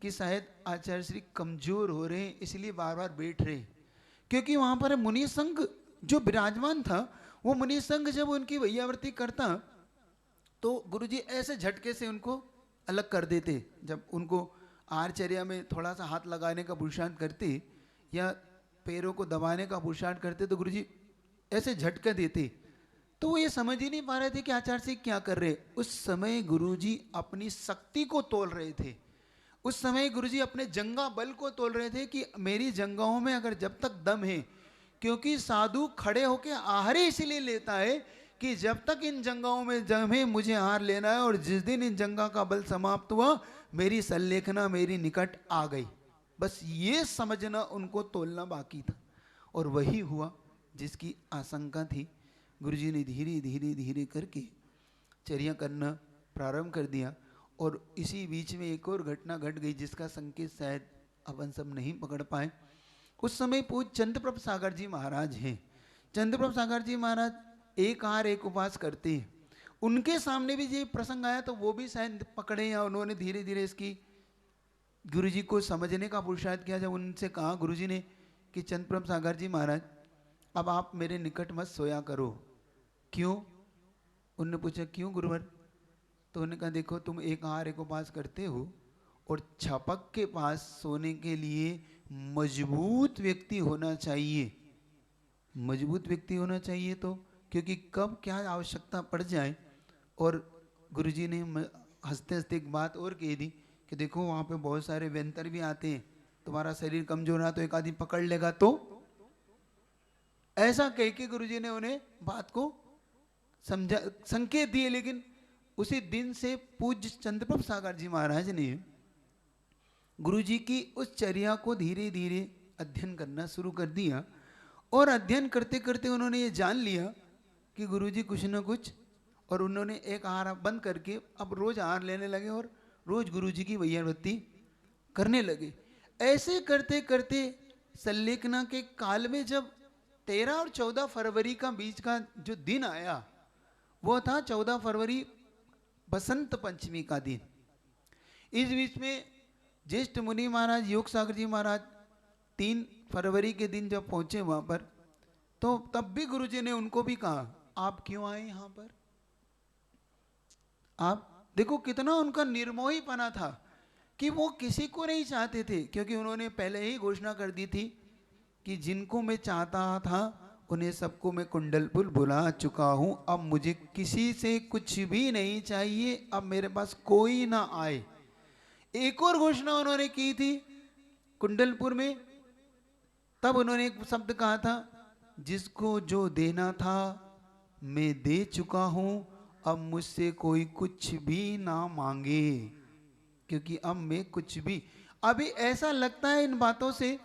कि शायद आचार्य श्री कमजोर हो रहे हैं, इसलिए बार बार बैठ रहे। क्योंकि वहां पर मुनि संघ जो विराजमान था, वो मुनि संघ जब उनकी वैयावर्ती करता तो गुरुजी ऐसे झटके से उनको अलग कर देते। जब उनको आहारचर्या में थोड़ा सा हाथ लगाने का पुरुषार्थ करते या पैरों को दबाने का पुरुषार्थ करते, तो गुरुजी ऐसे झटका देते। तो वो ये समझ ही नहीं पा रहे थे कि आचार्य श्री क्या कर रहे। उस समय गुरुजी अपनी शक्ति को तोल रहे थे। उस समय गुरुजी अपने जंगा बल को तोल रहे थे कि मेरी जंगाओं में अगर जब तक दम है, क्योंकि साधु खड़े होके आहार इसलिए लेता है कि जब तक इन जंगाओं में दम है मुझे आहार लेना है, और जिस दिन इन जंगा का बल समाप्त हुआ मेरी संलेखना मेरी निकट आ गई। बस ये समझना उनको तोलना बाकी था, और वही हुआ। जिसकी आशंका थी, गुरुजी ने धीरे धीरे धीरे करके चर्या करना प्रारंभ कर दिया। और इसी बीच में एक और घटना घट गई जिसका संकेत शायद अपन सब नहीं पकड़ पाए। उस समय पूज्य चंद्रप्रभ सागर जी महाराज हैं। चंद्रप्रभ सागर जी महाराज एक आहार एक उपवास करते हैं। उनके सामने भी ये प्रसंग आया तो वो भी शायद पकड़े या उन्होंने धीरे धीरे इसकी गुरुजी को समझने का पुरुषार्थ किया। जब उनसे कहा गुरुजी ने कि चंद्रप्रभ सागर जी महाराज अब आप मेरे निकट मत सोया करो। क्यों? उनने पूछा क्यों गुरुवर? तो उन्होंने कहा देखो तुम एक आहार एक उपवास करते हो और छपक के पास सोने के लिए मजबूत व्यक्ति होना चाहिए। मजबूत व्यक्ति होना चाहिए तो क्योंकि कब क्या आवश्यकता पड़ जाए। और गुरुजी ने हंसते हंसते एक बात और कह दी कि देखो वहाँ पे बहुत सारे व्यंतर भी आते हैं, तुम्हारा शरीर कमजोर रहा तो एक आदमी पकड़ लेगा। तो ऐसा कह के गुरुजी ने उन्हें बात को समझा, संकेत दिए। लेकिन उसी दिन से पूज्य चंद्रप्रभ सागर जी महाराज ने गुरुजी की उस चर्या को धीरे धीरे अध्ययन करना शुरू कर दिया। और अध्ययन करते करते उन्होंने ये जान लिया कि गुरुजी कुछ न कुछ, और उन्होंने एक आहार बंद करके अब रोज आहार लेने लगे और रोज गुरुजी की वैयावृत्ति करने लगे। ऐसे करते करते संलेखना के काल में जब 13 और 14 फरवरी का बीच का जो दिन आया वो था 14 फरवरी बसंत पंचमी का दिन। इस बीच में ज्येष्ठ मुनि महाराज योग सागर जी महाराज 3 फरवरी के दिन जब पहुंचे वहां पर तो तब भी गुरुजी ने उनको भी कहा आप क्यों आए यहां पर? आप देखो कितना उनका निर्मोहीपना था कि वो किसी को नहीं चाहते थे, क्योंकि उन्होंने पहले ही घोषणा कर दी थी कि जिनको मैं चाहता था उन्हें सबको मैं कुंडलपुर बुला चुका हूं, अब मुझे किसी से कुछ भी नहीं चाहिए, अब मेरे पास कोई ना आए। एक और घोषणा उन्होंने की थी कुंडलपुर में, तब उन्होंने एक शब्द कहा था जिसको जो देना था मैं दे चुका हूं, अब मुझसे कोई कुछ भी ना मांगे, क्योंकि अब मैं कुछ भी। अभी ऐसा लगता है इन बातों से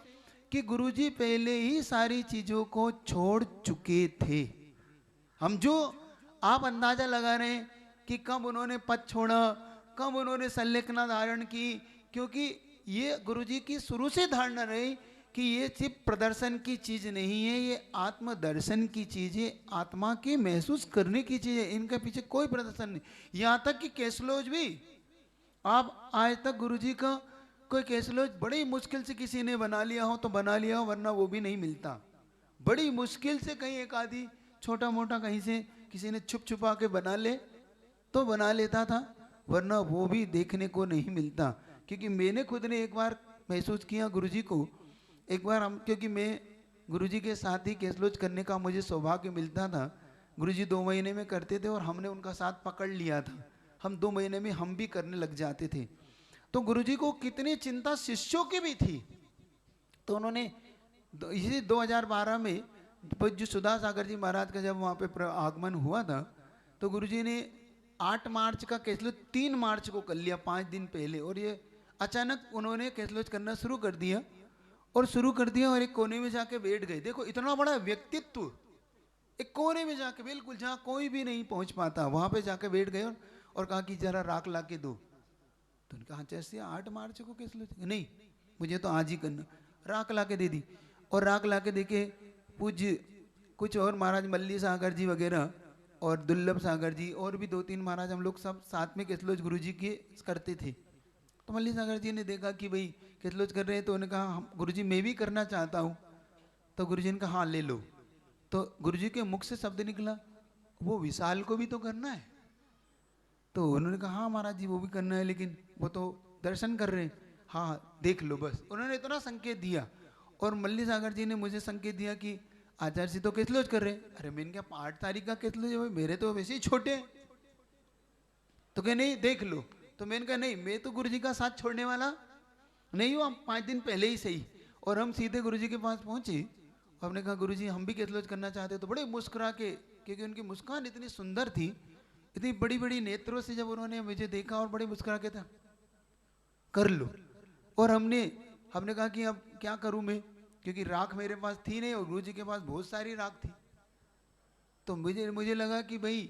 कि गुरुजी पहले ही सारी चीजों को छोड़ चुके थे। हम जो आप अंदाजा लगा रहे हैं कि कब उन्होंने पद छोड़ा, कब उन्होंने संलेखना धारण की, क्योंकि ये गुरुजी की शुरू से धारणा रही कि ये सिर्फ प्रदर्शन की चीज नहीं है, ये आत्मदर्शन की चीज है, आत्मा के महसूस करने की चीज है। इनके पीछे कोई प्रदर्शन नहीं। यहाँ तक कि कैसलोज भी, आप आज तक गुरुजी का कोई कैसलोज बड़ी मुश्किल से किसी ने बना लिया हो तो बना लिया हो, वरना वो भी नहीं मिलता। बड़ी मुश्किल से कहीं एक आदि छोटा मोटा कहीं से किसी ने छुप छुपा के बना ले तो बना लेता था, वरना वो भी देखने को नहीं मिलता। क्योंकि मैंने खुद ने एक बार महसूस किया गुरुजी को, एक बार हम, क्योंकि मैं गुरुजी के साथ ही कैसलोज करने का मुझे सौभाग्य मिलता था। गुरुजी 2 महीने में करते थे और हमने उनका साथ पकड़ लिया था, हम 2 महीने में हम भी करने लग जाते थे। तो गुरुजी को कितनी चिंता शिष्यों की भी थी, तो उन्होंने इसी 2012 में पूज्य सुधा सागर जी महाराज का जब वहाँ पे आगमन हुआ था तो गुरुजी ने 8 मार्च का कैसलोज 3 मार्च को कर लिया, 5 दिन पहले। और ये अचानक उन्होंने कैसलोज करना शुरू कर दिया और एक कोने में जाके बैठ गए। देखो इतना बड़ा व्यक्तित्व, एक कोने में जाके बिल्कुल जहाँ कोई भी नहीं पहुंच पाता वहां पे जाके बैठ गए और कहा कि जरा राख ला के दो। तो उनका जैसे 8 मार्च को कैसलोज, नहीं मुझे तो आज ही करना। राख ला के दे दी और राख ला के देके पूज्य कुछ और महाराज मल्ली सागर जी वगैरह और दुर्लभ सागर जी और भी 2-3 महाराज हम लोग सब साथ में कैसलोज गुरुजी के करते थे। तो मल्ली सागर जी ने देखा कि भाई कैसलोज कर रहे हैं तो उन्होंने कहा गुरुजी मैं भी करना चाहता हूँ। तो गुरुजी ने कहा हाँ ले लो। तो गुरुजी के मुख से शब्द निकला वो विशाल को भी तो करना है। तो उन्होंने कहा हाँ महाराज जी वो भी करना है, लेकिन वो तो दर्शन कर रहे हैं, हाँ देख लो बस। उन्होंने इतना संकेत दिया और मल्ली सागर जी ने मुझे संकेत दिया कि आचार्य जी तो कैसलोज कर रहे हैं। अरे मैंने क्या 8 तारीख का कैसलोज है, मेरे तो वैसे ही छोटे हैं। तो कहे नहीं देख लो। तो मैंने कहा नहीं मैं तो गुरुजी का साथ छोड़ने वाला नहीं हूँ, 5 दिन पहले ही सही। और हम सीधे गुरुजी के पास पहुंचे, हमने कहा गुरुजी हम भी कैसलोज करना चाहते हैं। तो बड़े मुस्कुरा के, क्योंकि उनकी मुस्कान इतनी सुंदर थी, इतनी बड़ी बड़ी नेत्रों से जब उन्होंने मुझे देखा और बड़े मुस्कुरा के था कर लो। और हमने कहा कि अब क्या करूं मैं, क्योंकि राख मेरे पास थी नहीं और गुरु जी के पास बहुत सारी राख थी। तो मुझे मुझे लगा कि भाई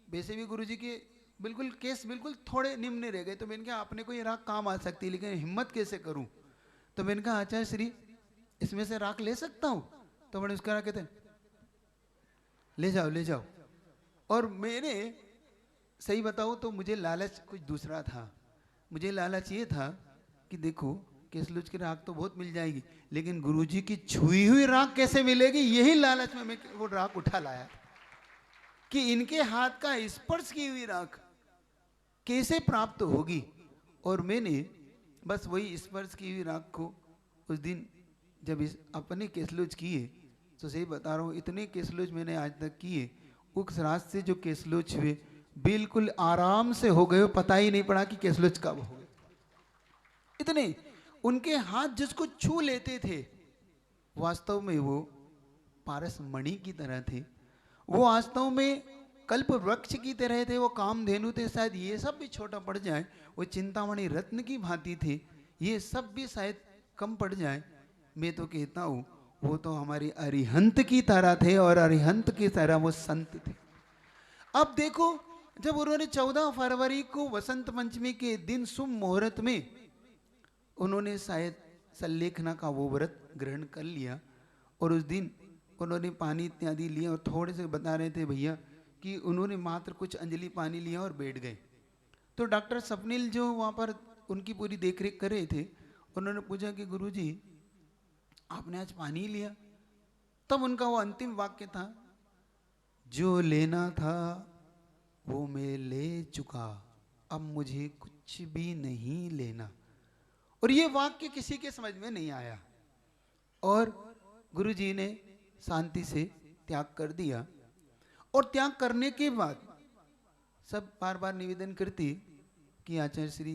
वैसे भी गुरु जी के बिल्कुल केस बिल्कुल थोड़े निम्न रह गए, तो मैंने कहा अपने को ये राख काम आ सकती है, लेकिन हिम्मत कैसे करूं। तो मैंने कहा आचार्य श्री इसमें से राख ले सकता हूं। तो मैंने उसका कहते ले जाओ ले जाओ। और मैंने सही बताऊं तो मुझे लालच कुछ दूसरा था। मुझे लालच ये था कि देखो केसलुच की राख तो बहुत मिल जाएगी, लेकिन गुरुजी की छुई हुई राख कैसे मिलेगी, यही लालच में मैं वो राख उठा लाया कि इनके हाथ का स्पर्श की हुई राख कैसे प्राप्त होगी। और मैंने बस वही स्पर्श की हुई राख को उस दिन जब इस अपने केसलुच किए, तो सही बता रहा हूँ इतने केसलुच मैंने आज तक किए, उस रात से जो केसलुच हुए बिल्कुल आराम से हो गए, पता ही नहीं पड़ा कि केसलुच कब हो गए। इतने उनके हाथ जिसको छू लेते थे वास्तव में वो पारस मणि की तरह थे, वो वास्तव में कल्प वृक्ष की तरह थे, वो कामधेनु थे। शायद ये सब भी छोटा पड़ जाए, वो चिंतामणि रत्न की भांति थे, ये सब भी शायद कम पड़ जाए। मैं तो कहता हूँ वो तो हमारी अरिहंत की तरह थे और अरिहंत की तरह वो संत थे। अब देखो जब उन्होंने 14 फरवरी को वसंत पंचमी के दिन शुभ मुहूर्त में उन्होंने शायद सल्लेखना का वो व्रत ग्रहण कर लिया, और उस दिन उन्होंने पानी इत्यादि लिया और थोड़े से बता रहे थे भैया कि उन्होंने मात्र कुछ अंजलि पानी लिया और बैठ गए। तो डॉक्टर स्वप्निल जो वहाँ पर उनकी पूरी देखरेख कर रहे थे, उन्होंने पूछा कि गुरुजी आपने आज पानी लिया? तब उनका वो अंतिम वाक्य था, जो लेना था वो मैं ले चुका, अब मुझे कुछ भी नहीं लेना। और ये वाक्य किसी के समझ में नहीं आया और गुरुजी ने शांति से त्याग कर दिया। और त्याग करने के बाद सब बार बार निवेदन करती कि आचार्य श्री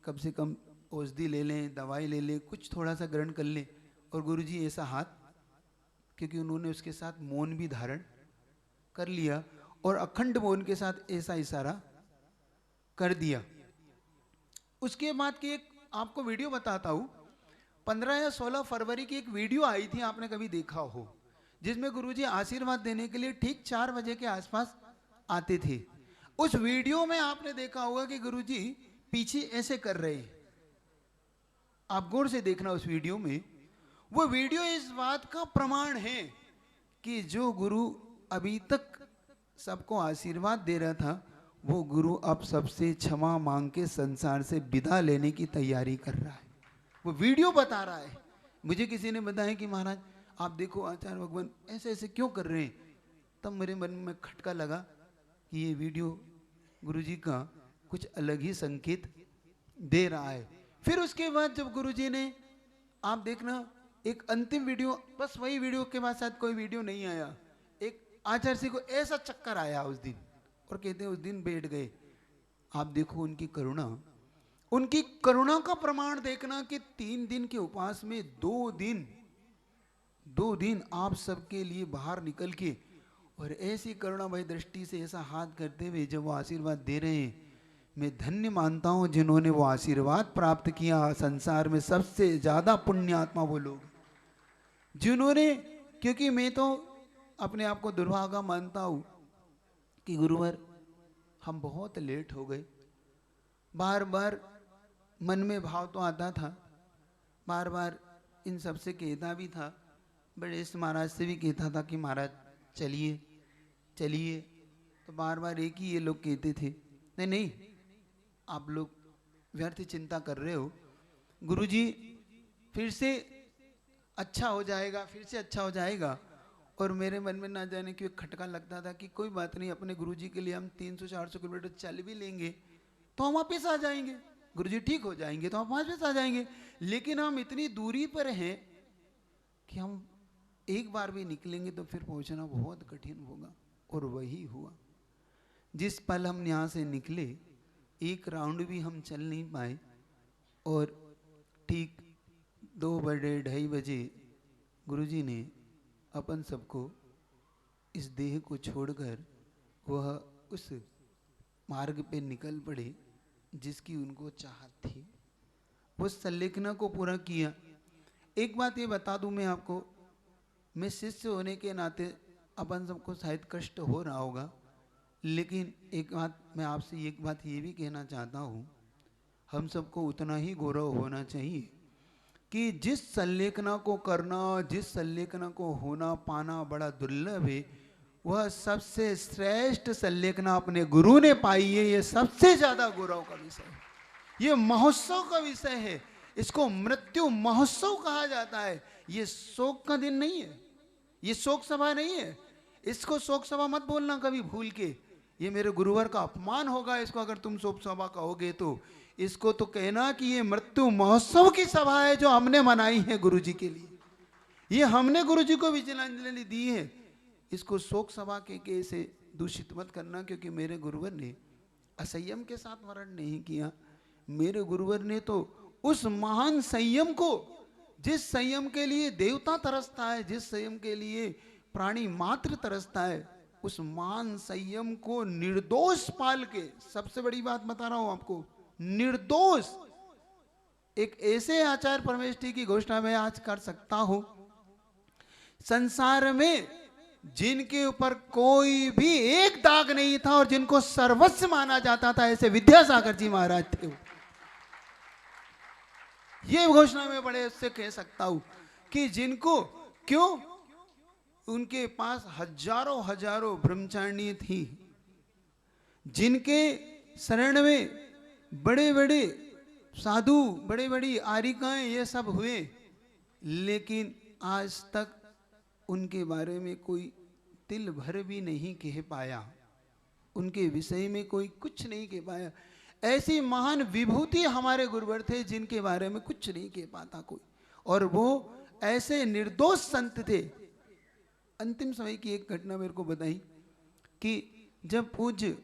कम से कम औषधि ले लें, दवाई ले लें, कुछ थोड़ा सा ग्रहण कर लें। और गुरुजी ऐसा हाथ, क्योंकि उन्होंने उसके साथ मौन भी धारण कर लिया और अखंड मौन के साथ ऐसा इशारा कर दिया। उसके बाद की एक आपको वीडियो बताता हूं, 15 या 16 फरवरी की एक वीडियो आई थी, आपने कभी देखा हो, जिसमें गुरुजी आशीर्वाद देने के लिए ठीक 4 बजे के आसपास आते थे। उस वीडियो में आपने देखा होगा कि गुरुजी पीछे ऐसे कर रहे हैं, आप गौर से देखना उस वीडियो में। वो वीडियो इस बात का प्रमाण है कि जो गुरु अभी तक सबको आशीर्वाद दे रहा था, वो गुरु अब सबसे क्षमा मांग के संसार से विदा लेने की तैयारी कर रहा है। वो वीडियो बता रहा है। मुझे किसी ने बताया कि महाराज आप देखो आचार्य भगवान ऐसे ऐसे क्यों कर रहे हैं। तब मेरे मन में खटका लगा कि ये वीडियो गुरुजी का कुछ अलग ही संकेत दे रहा है। फिर उसके बाद जब गुरुजी ने, आप देखना एक अंतिम वीडियो, बस वही वीडियो के बाद शायद कोई वीडियो नहीं आया, एक आचार्य श्री को ऐसा चक्कर आया उस दिन और कहते हैं उस दिन बैठ गए। आप देखो उनकी करुणा, उनकी करुणा का प्रमाण देखना कि 3 दिन के उपवास में 2 दिन आप सबके लिए बाहर निकल के और ऐसी करुणामय दृष्टि से ऐसा हाथ करते हुए जब वो आशीर्वाद दे रहे हैं, मैं धन्य मानता हूं जिन्होंने वो आशीर्वाद प्राप्त किया। संसार में सबसे ज्यादा पुण्यात्मा वो लोग जिन्होंने, क्योंकि मैं तो अपने आप को दुर्भागा मानता हूं कि गुरुवर हम बहुत लेट हो गए। बार बार मन में भाव तो आता था, बार बार इन सबसे कहता भी था, बड़े इस महाराज से भी कहता था कि महाराज चलिए चलिए, तो बार बार एक ही ये लोग कहते थे, नहीं नहीं आप लोग व्यर्थ चिंता कर रहे हो, गुरुजी फिर से अच्छा हो जाएगा, फिर से अच्छा हो जाएगा। और मेरे मन में ना जाने क्यों खटका लगता था कि कोई बात नहीं, अपने गुरुजी के लिए हम 300-400 किलोमीटर चल भी लेंगे तो हम वापस आ जाएंगे, गुरुजी ठीक हो जाएंगे तो हम वापस आ जाएंगे। लेकिन हम इतनी दूरी पर हैं कि हम एक बार भी निकलेंगे तो फिर पहुंचना बहुत कठिन होगा। और वही हुआ, जिस पल हम यहाँ से निकले एक राउंड भी हम चल नहीं पाए और ठीक 2-2:30 बजे गुरुजी ने अपन सबको इस देह को छोड़कर वह उस मार्ग पे निकल पड़े जिसकी उनको चाहत थी। वो संलेखना को पूरा किया। एक बात ये बता दूं मैं आपको, मैं शिष्य होने के नाते अपन सबको शायद कष्ट हो रहा होगा, लेकिन एक बात मैं आपसे एक बात ये भी कहना चाहता हूँ, हम सबको उतना ही गौरव होना चाहिए कि जिस संलेखना को करना, जिस संलेखना को होना पाना बड़ा दुर्लभ है, वह सबसे श्रेष्ठ संलेखना अपने गुरु ने पाई है। ये सबसे ज्यादा गौरव का विषय है, ये महोत्सव का विषय है। इसको मृत्यु महोत्सव कहा जाता है। ये शोक का दिन नहीं है, ये शोक सभा नहीं है। इसको शोक सभा मत बोलना कभी भूल के, ये मेरे गुरुवर का अपमान होगा इसको अगर तुम शोक सभा कहोगे तो। इसको तो कहना कि ये मृत्यु महोत्सव की सभा है जो हमने मनाई है गुरु जी के लिए, ये हमने गुरु जी को विजलांजलि दी है। इसको शोक सभा के से दूषित मत करना, क्योंकि मेरे गुरुवर ने असंयम के साथ वर्ण नहीं किया। मेरे गुरुवर ने तो उस महान संयम को, जिस संयम के लिए देवता तरसता है, जिस संयम के लिए प्राणी मात्र तरसता है, उस महान संयम को निर्दोष पाल के, सबसे बड़ी बात बता रहा हूं आपको, निर्दोष एक ऐसे आचार्य परमेष्ठी की घोषणा मैं आज कर सकता हूं, संसार में जिनके ऊपर कोई भी एक दाग नहीं था और जिनको सर्वस्व माना जाता था, ऐसे विद्यासागर जी महाराज थे। ये घोषणा मैं बड़े उससे कह सकता हूं कि जिनको, क्यों, उनके पास हजारों हजारों ब्रह्मचारिणी थी, जिनके शरण में बड़े बड़े साधु, बड़े बड़ी आरिकाएं ये सब हुए, लेकिन आज तक उनके बारे में कोई तिल भर भी नहीं कह पाया, उनके विषय में कोई कुछ नहीं कह पाया। ऐसी महान विभूति हमारे गुरुवर थे जिनके बारे में कुछ नहीं कह पाता कोई, और वो ऐसे निर्दोष संत थे। अंतिम समय की एक घटना मेरे को बताई कि जब पूज्य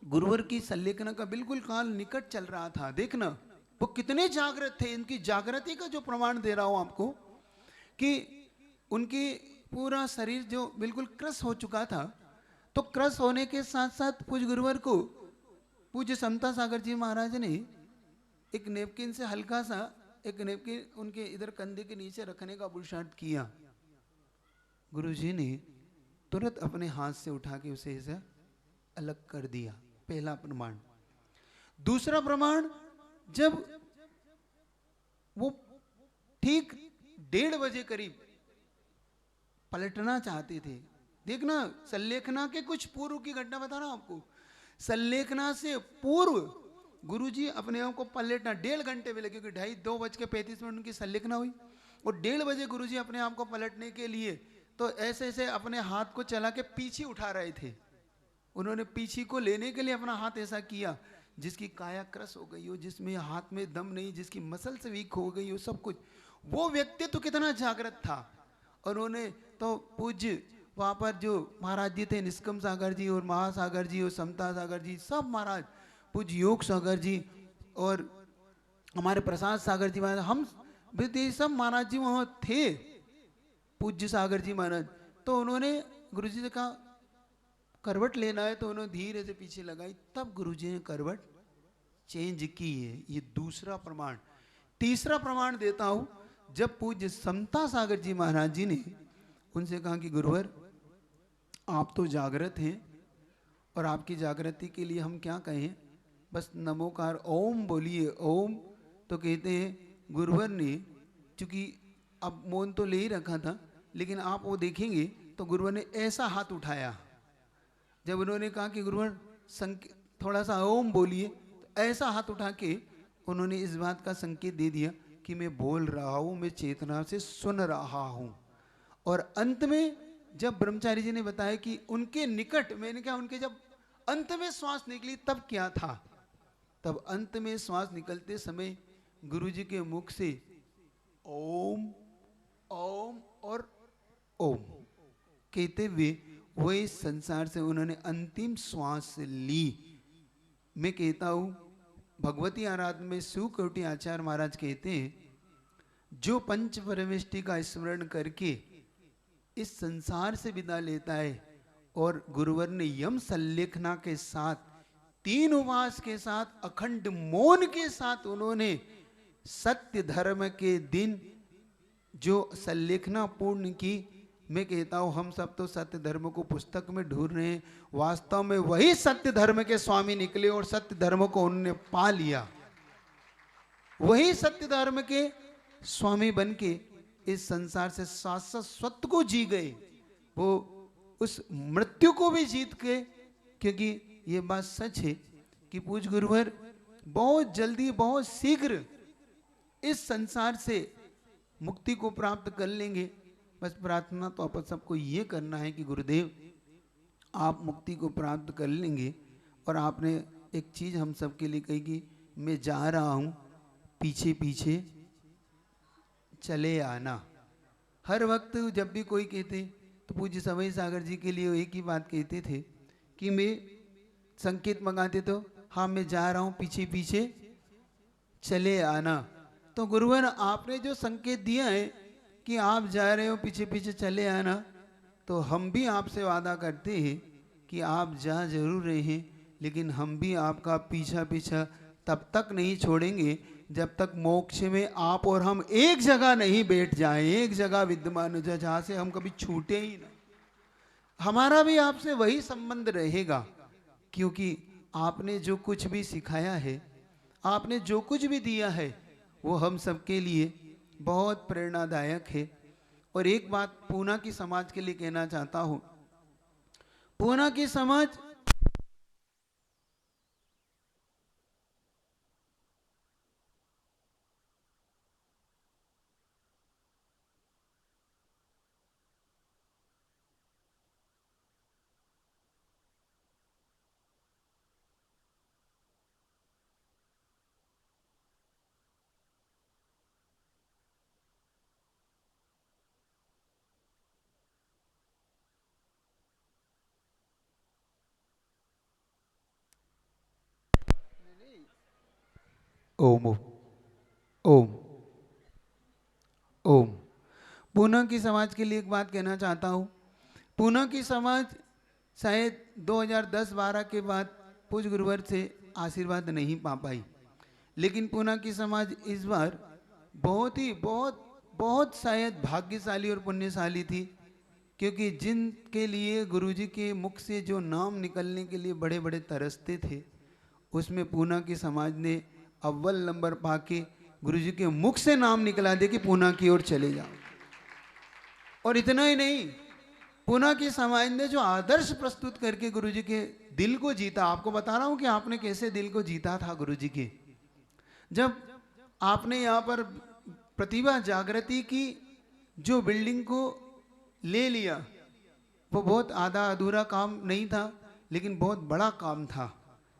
गुरुवर की संलेखना का बिल्कुल काल निकट चल रहा था, देखना वो कितने जागृत थे। इनकी जागृति का जो प्रमाण दे रहा हूं आपको कि उनकी पूरा शरीर जो बिल्कुल क्रश हो चुका था, तो क्रश होने के साथ साथ पूज्य गुरुवर को पूज्य समता सागर जी महाराज ने एक नेपकिन से हल्का सा एक नेपकिन उनके इधर कंधे के नीचे रखने का पुरुषार्थ किया। गुरुजी ने तुरंत अपने हाथ से उठा के उसे ऐसे अलग कर दिया, पहला प्रमाण। दूसरा प्रमाण, जब वो ठीक 1:30 बजे करीब पलटना चाहते थे, देखना संलेखना के कुछ पूर्व की घटना बता रहा हूं आपको, संलेखना से पूर्व गुरुजी अपने आप को पलटना 1.5 घंटे में लगे, 2:35 उनकी संलेखना हुई और 1:30 बजे गुरुजी अपने आप को पलटने के लिए तो ऐसे ऐसे अपने हाथ को चला के पीछे उठा रहे थे। उन्होंने पीछे को लेने के लिए अपना हाथ ऐसा किया, जिसकी काया क्रश हो गई हो, जिसमें हाथ में दम नहीं, जिसकी मसल से वीक हो गई हो, सब कुछ। वो व्यक्ति तो कितना जागृत था। और उन्होंने तो पूज्य वहाँ पर जो महाराज जी थे, निष्कम सागर जी और महासागर जी और समता सागर जी, सब महाराज, पूज्य योग सागर जी और हमारे प्रसाद सागर जी महाराज, हम सब महाराज जी वहाँ थे, पूज्य सागर जी महाराज। तो उन्होंने गुरुजी से कहा करवट लेना है, तो उन्होंने धीरे से पीछे लगाई, तब गुरुजी ने करवट चेंज की है। ये दूसरा प्रमाण। तीसरा प्रमाण देता हूं, जब पूज्य समता सागर जी महाराज जी ने उनसे कहा कि गुरुवर आप तो जागृत हैं और आपकी जागृति के लिए हम क्या कहें, बस नमोकार ओम बोलिए ओम। तो कहते हैं गुरुवर ने, चूंकि अब मौन तो ले ही रखा था, लेकिन आप वो देखेंगे तो गुरुवर ने ऐसा हाथ उठाया, जब उन्होंने कहा कि गुरुवर थोड़ा सा ओम बोलिए, तो ऐसा हाथ उठा के उन्होंने इस बात का संकेत दे दिया कि मैं बोल रहा हूं, मैं चेतना से सुन रहा हूं। और अंत में जब ब्रह्मचारी जी ने बताया कि उनके निकट, मैंने कहा उनके जब अंत में श्वास निकली तब क्या था, तब अंत में श्वास निकलते समय गुरुजी के मुख से ओम ओम और ओम कहते हुए वही संसार से उन्होंने अंतिम श्वास ली। मैं कहता हूं भगवती आराधना में सुकोटि आचार्य महाराज कहते हैं, जो पंच परमेष्टि का स्मरण करके इस संसार से विदा लेता है और गुरुवर ने यम संलेखना के साथ 3 उपवास के साथ अखंड मौन के साथ उन्होंने सत्य धर्म के दिन जो संलेखना पूर्ण की। मैं कहता हूं हम सब तो सत्य धर्म को पुस्तक में ढूंढ रहे हैं, वास्तव में वही सत्य धर्म के स्वामी निकले और सत्य धर्म को उन्होंने पा लिया। वही सत्य धर्म के स्वामी बन के इस संसार से शाश्वत को जी गए, वो उस मृत्यु को भी जीत के। क्योंकि ये बात सच है कि पूज्य गुरुवर बहुत जल्दी बहुत शीघ्र इस संसार से मुक्ति को प्राप्त कर लेंगे। बस प्रार्थना तो अपन सबको ये करना है कि गुरुदेव आप मुक्ति को प्राप्त कर लेंगे। और आपने एक चीज हम सबके लिए कही कि मैं जा रहा हूं, पीछे पीछे चले आना। हर वक्त जब भी कोई कहते तो पूज्य समय सागर जी के लिए एक ही बात कहते थे कि मैं संकेत मंगाते तो हाँ मैं जा रहा हूं, पीछे पीछे चले आना। तो गुरुवर आपने जो संकेत दिया है कि आप जा रहे हो पीछे पीछे चले आना, तो हम भी आपसे वादा करते हैं कि आप जा जरूर रहे हैं, लेकिन हम भी आपका पीछा पीछा तब तक नहीं छोड़ेंगे जब तक मोक्ष में आप और हम एक जगह नहीं बैठ जाएं, एक जगह विद्यमान हो जाए जहां से हम कभी छूटे ही नहीं। हमारा भी आपसे वही संबंध रहेगा, क्योंकि आपने जो कुछ भी सिखाया है, आपने जो कुछ भी दिया है, वो हम सबके लिए बहुत प्रेरणादायक है। और एक बात पूना की समाज के लिए कहना चाहता हूं। पूना की समाज ओम ओम ओम। पूना की समाज के लिए एक बात कहना चाहता हूँ। पूना की समाज शायद 2010-12 के बाद पूज्य गुरुवर से आशीर्वाद नहीं पा पाई, लेकिन पूना की समाज इस बार बहुत ही बहुत बहुत शायद भाग्यशाली और पुण्यशाली थी, क्योंकि जिनके लिए गुरुजी के मुख से जो नाम निकलने के लिए बड़े बड़े तरसते थे, उसमें पूना की समाज ने अव्वल नंबर पाके गुरुजी के मुख से नाम निकला दे कि पूना की ओर चले जाओ। और इतना ही नहीं, पूना की समाज ने जो आदर्श प्रस्तुत करके गुरुजी के दिल को जीता। आपको बता रहा हूं कि आपने कैसे दिल को जीता था गुरुजी के। जब आपने यहाँ पर प्रतिभा जागृति की जो बिल्डिंग को ले लिया, वो बहुत आधा अधूरा काम नहीं था, लेकिन बहुत बड़ा काम था,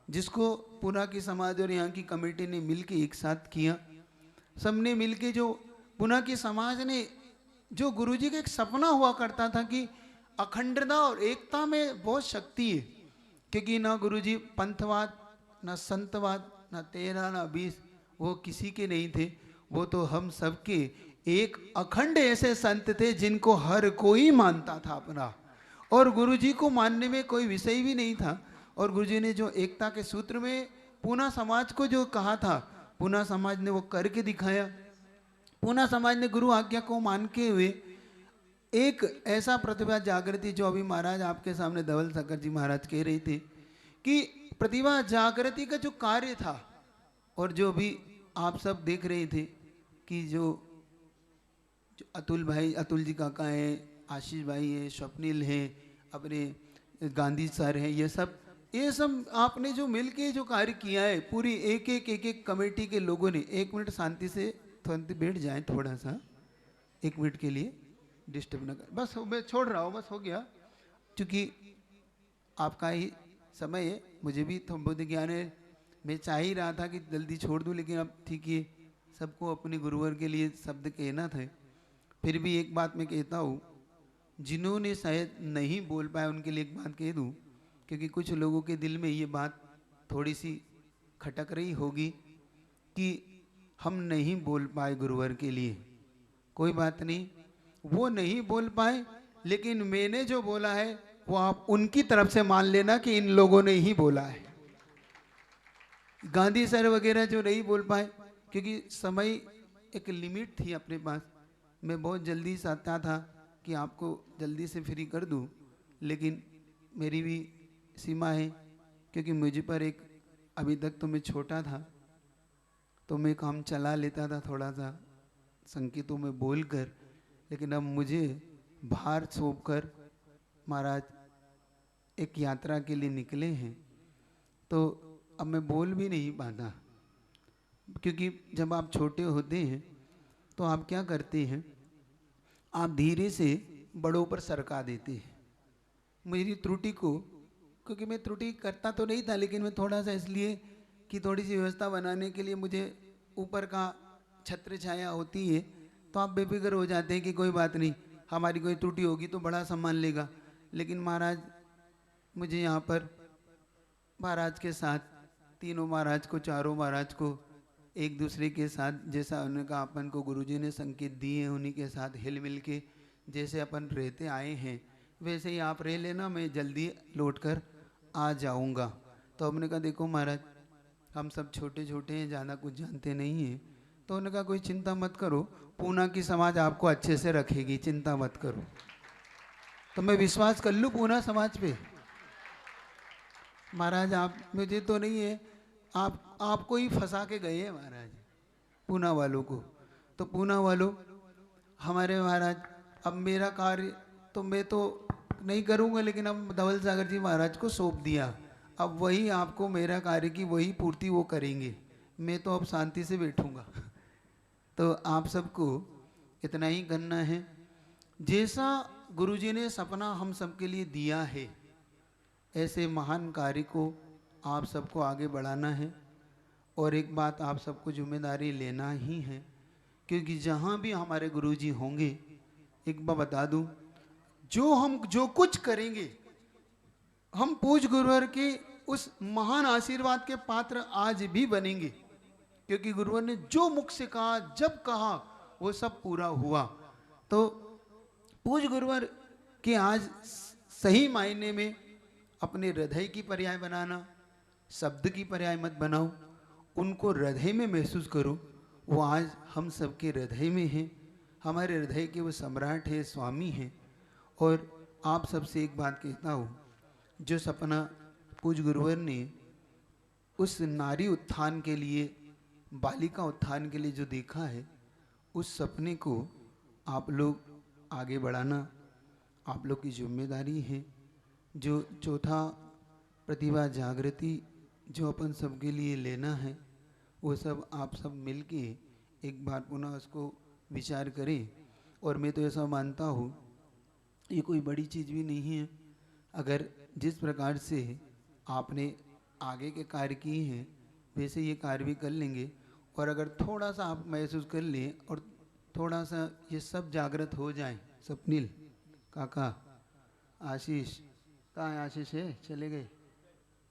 जिसको पूना की समाज और यहाँ की कमेटी ने मिलके एक साथ किया। सबने मिलके जो पूना की समाज ने जो गुरुजी का एक सपना हुआ करता था कि अखंडता और एकता में बहुत शक्ति है, क्योंकि ना गुरुजी पंथवाद, ना संतवाद, ना 13 ना 20 वो किसी के नहीं थे। वो तो हम सबके एक अखंड ऐसे संत थे जिनको हर कोई मानता था अपना, और गुरुजी को मानने में कोई विषय भी नहीं था। और गुरुजी ने जो एकता के सूत्र में पूना समाज को जो कहा था, पूना समाज ने वो करके दिखाया। पूना समाज ने गुरु आज्ञा को मान के हुए एक ऐसा प्रतिभा जागृति, जो अभी महाराज आपके सामने धवल शंकर जी महाराज कह रहे थे कि प्रतिभा जागृति का जो कार्य था, और जो भी आप सब देख रहे थे कि जो अतुल भाई, अतुल जी काका है, आशीष भाई है, स्वप्निल है, अपने गांधी सर हैं, ये सब आपने जो मिलके जो कार्य किया है, पूरी एक एक कमेटी के लोगों ने। एक मिनट शांति से थोड़ा बैठ जाएं, थोड़ा सा 1 मिनट के लिए डिस्टर्ब ना कर। बस मैं छोड़ रहा हूँ, बस हो गया, क्योंकि आपका ही समय है, मुझे भी थोड़ा बहुत ज्ञान है। मैं चाह ही रहा था कि जल्दी छोड़ दूँ, लेकिन अब ठीक है, सबको अपने गुरुवर के लिए शब्द कहना था। फिर भी एक बात मैं कहता हूँ, जिन्होंने शायद नहीं बोल पाए उनके लिए एक बात कह दूँ, क्योंकि कुछ लोगों के दिल में ये बात थोड़ी सी खटक रही होगी कि हम नहीं बोल पाए गुरुवर के लिए। कोई बात नहीं, वो नहीं बोल पाए, लेकिन मैंने जो बोला है वो आप उनकी तरफ से मान लेना कि इन लोगों ने ही बोला है। गांधी सर वगैरह जो नहीं बोल पाए, क्योंकि समय एक लिमिट थी अपने पास, मैं बहुत जल्दी चाहता था कि आपको जल्दी से फ्री कर दूं, लेकिन मेरी भी सीमा है, क्योंकि मुझे पर एक अभी तक तो मैं छोटा था तो मैं काम चला लेता था थोड़ा सा संकेतों में बोलकर, लेकिन अब मुझे भार सौंप कर महाराज एक यात्रा के लिए निकले हैं, तो अब मैं बोल भी नहीं पाता। क्योंकि जब आप छोटे होते हैं तो आप क्या करते हैं, आप धीरे से बड़ों पर सरका देते हैं। मेरी त्रुटि को, क्योंकि मैं त्रुटि करता तो नहीं था, लेकिन मैं थोड़ा सा इसलिए कि थोड़ी सी व्यवस्था बनाने के लिए मुझे ऊपर का छत्र छाया होती है, तो आप बेफिक्र हो जाते हैं कि कोई बात नहीं, हमारी कोई त्रुटि होगी तो बड़ा सम्मान लेगा। लेकिन महाराज मुझे यहाँ पर महाराज के साथ, तीनों महाराज को, चारों महाराज को एक दूसरे के साथ, जैसा उनका अपन को गुरुजी ने संकेत दिए हैं, उन्हीं के साथ हिल मिल के जैसे अपन रहते आए हैं वैसे ही आप रह लेना, मैं जल्दी लौट कर आ जाऊंगा। तो हमने कहा देखो महाराज, हम सब छोटे छोटे हैं, ज़्यादा कुछ जानते नहीं हैं। तो उन्होंने कहा कोई चिंता मत करो, पूना की समाज आपको अच्छे से रखेगी, चिंता मत करो। तो मैं विश्वास कर लूँ पूना समाज पे? महाराज आप, मुझे तो नहीं है, आपको ही फंसा के गए हैं महाराज, पूना वालों को। तो पूना वालों हमारे महाराज, अब मेरा कार्य तो मैं तो नहीं करूँगा, लेकिन अब धवल सागर जी महाराज को सौंप दिया। अब वही आपको मेरा कार्य की वही पूर्ति वो करेंगे, मैं तो अब शांति से बैठूंगा। तो आप सबको इतना ही करना है, जैसा गुरुजी ने सपना हम सबके लिए दिया है, ऐसे महान कार्य को आप सबको आगे बढ़ाना है। और एक बात आप सबको जिम्मेदारी लेना ही है, क्योंकि जहाँ भी हमारे गुरुजी होंगे, एक बात बता दूं, हम जो कुछ करेंगे, हम पूज्य गुरुवर के उस महान आशीर्वाद के पात्र आज भी बनेंगे, क्योंकि गुरुवर ने जो मुख से कहा, जब कहा, वो सब पूरा हुआ। तो पूज्य गुरुवर के आज सही मायने में अपने हृदय की पर्याय बनाना, शब्द की पर्याय मत बनाओ, उनको हृदय में महसूस करो। वो आज हम सबके हृदय में हैं, हमारे हृदय के वो सम्राट है, स्वामी हैं। और आप सबसे एक बात कहता हूँ, जो सपना पूज्य गुरुवर ने उस नारी उत्थान के लिए, बालिका उत्थान के लिए जो देखा है, उस सपने को आप लोग आगे बढ़ाना आप लोग की जिम्मेदारी है। जो चौथा प्रतिभा जागृति जो अपन सबके लिए लेना है, वो सब आप सब मिलके एक बार पुनः उसको विचार करें। और मैं तो ऐसा मानता हूँ, ये कोई बड़ी चीज़ भी नहीं है। अगर जिस प्रकार से आपने आगे के कार्य किए हैं, वैसे ये कार्य भी कर लेंगे। और अगर थोड़ा सा आप महसूस कर लें और थोड़ा सा ये सब जागृत हो जाए, स्वप्निल काका, आशीष, कहाँ है आशीष? है, चले गए?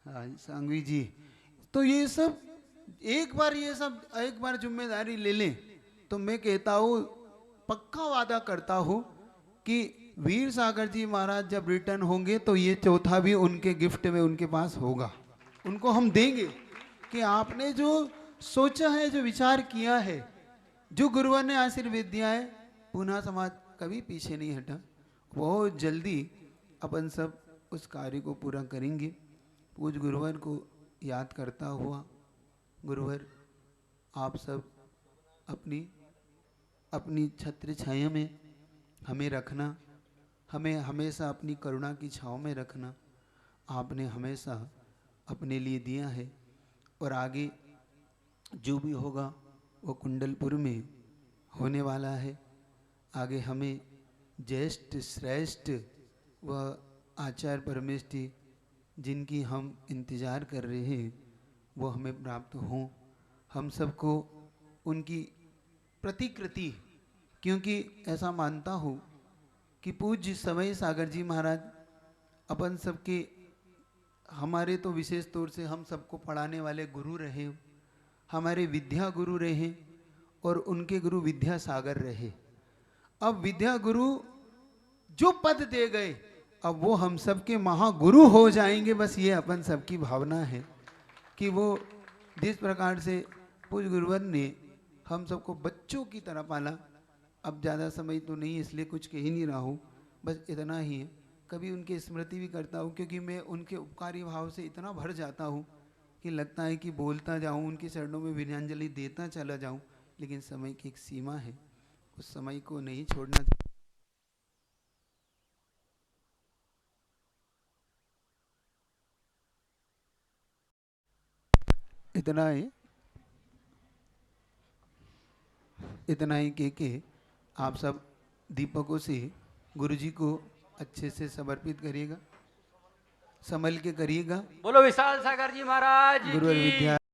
हाँ, सांगवी जी, तो ये सब एक बार जिम्मेदारी ले लें, तो मैं कहता हूँ, पक्का वादा करता हूँ कि वीर सागर जी महाराज जब रिटर्न होंगे तो ये चौथा भी उनके गिफ्ट में उनके पास होगा। उनको हम देंगे कि आपने जो सोचा है, जो विचार किया है, जो गुरुवर ने आशीर्वाद दिया है, पूना समाज कभी पीछे नहीं हटा। बहुत जल्दी अपन सब उस कार्य को पूरा करेंगे। पूज्य गुरुवर को याद करता हुआ, गुरुवर आप सब अपनी अपनी छत्र छाया में हमें रखना, हमें हमेशा अपनी करुणा की छाँव में रखना। आपने हमेशा अपने लिए दिया है, और आगे जो भी होगा वो कुंडलपुर में होने वाला है। आगे हमें ज्येष्ठ श्रेष्ठ व आचार्य परमेष्ठी जिनकी हम इंतज़ार कर रहे हैं, वो हमें प्राप्त हों। हम सबको उनकी प्रतिकृति, क्योंकि ऐसा मानता हूँ कि पूज्य समय सागर जी महाराज अपन सबके, हमारे तो विशेष तौर से हम सबको पढ़ाने वाले गुरु रहे, हमारे विद्या गुरु रहे, और उनके गुरु विद्या सागर रहे। अब विद्या गुरु जो पद दे गए, अब वो हम सबके महागुरु हो जाएंगे। बस ये अपन सबकी भावना है कि वो जिस प्रकार से पूज्य गुरुवर ने हम सबको बच्चों की तरह पाला, अब ज़्यादा समय तो नहीं, इसलिए कुछ कह ही नहीं रहा हूँ, बस इतना ही है। कभी उनकी स्मृति भी करता हूँ, क्योंकि मैं उनके उपकारी भाव से इतना भर जाता हूँ कि लगता है कि बोलता जाऊँ, उनके चरणों में विनयांजलि देता चला जाऊँ, लेकिन समय की एक सीमा है, उस समय को नहीं छोड़ना। इतना ही, इतना ही के आप सब दीपकों से गुरु जी को अच्छे से समर्पित करिएगा, संभल के करिएगा। बोलो विशाल सागर जी महाराज गुरु और की। विद्या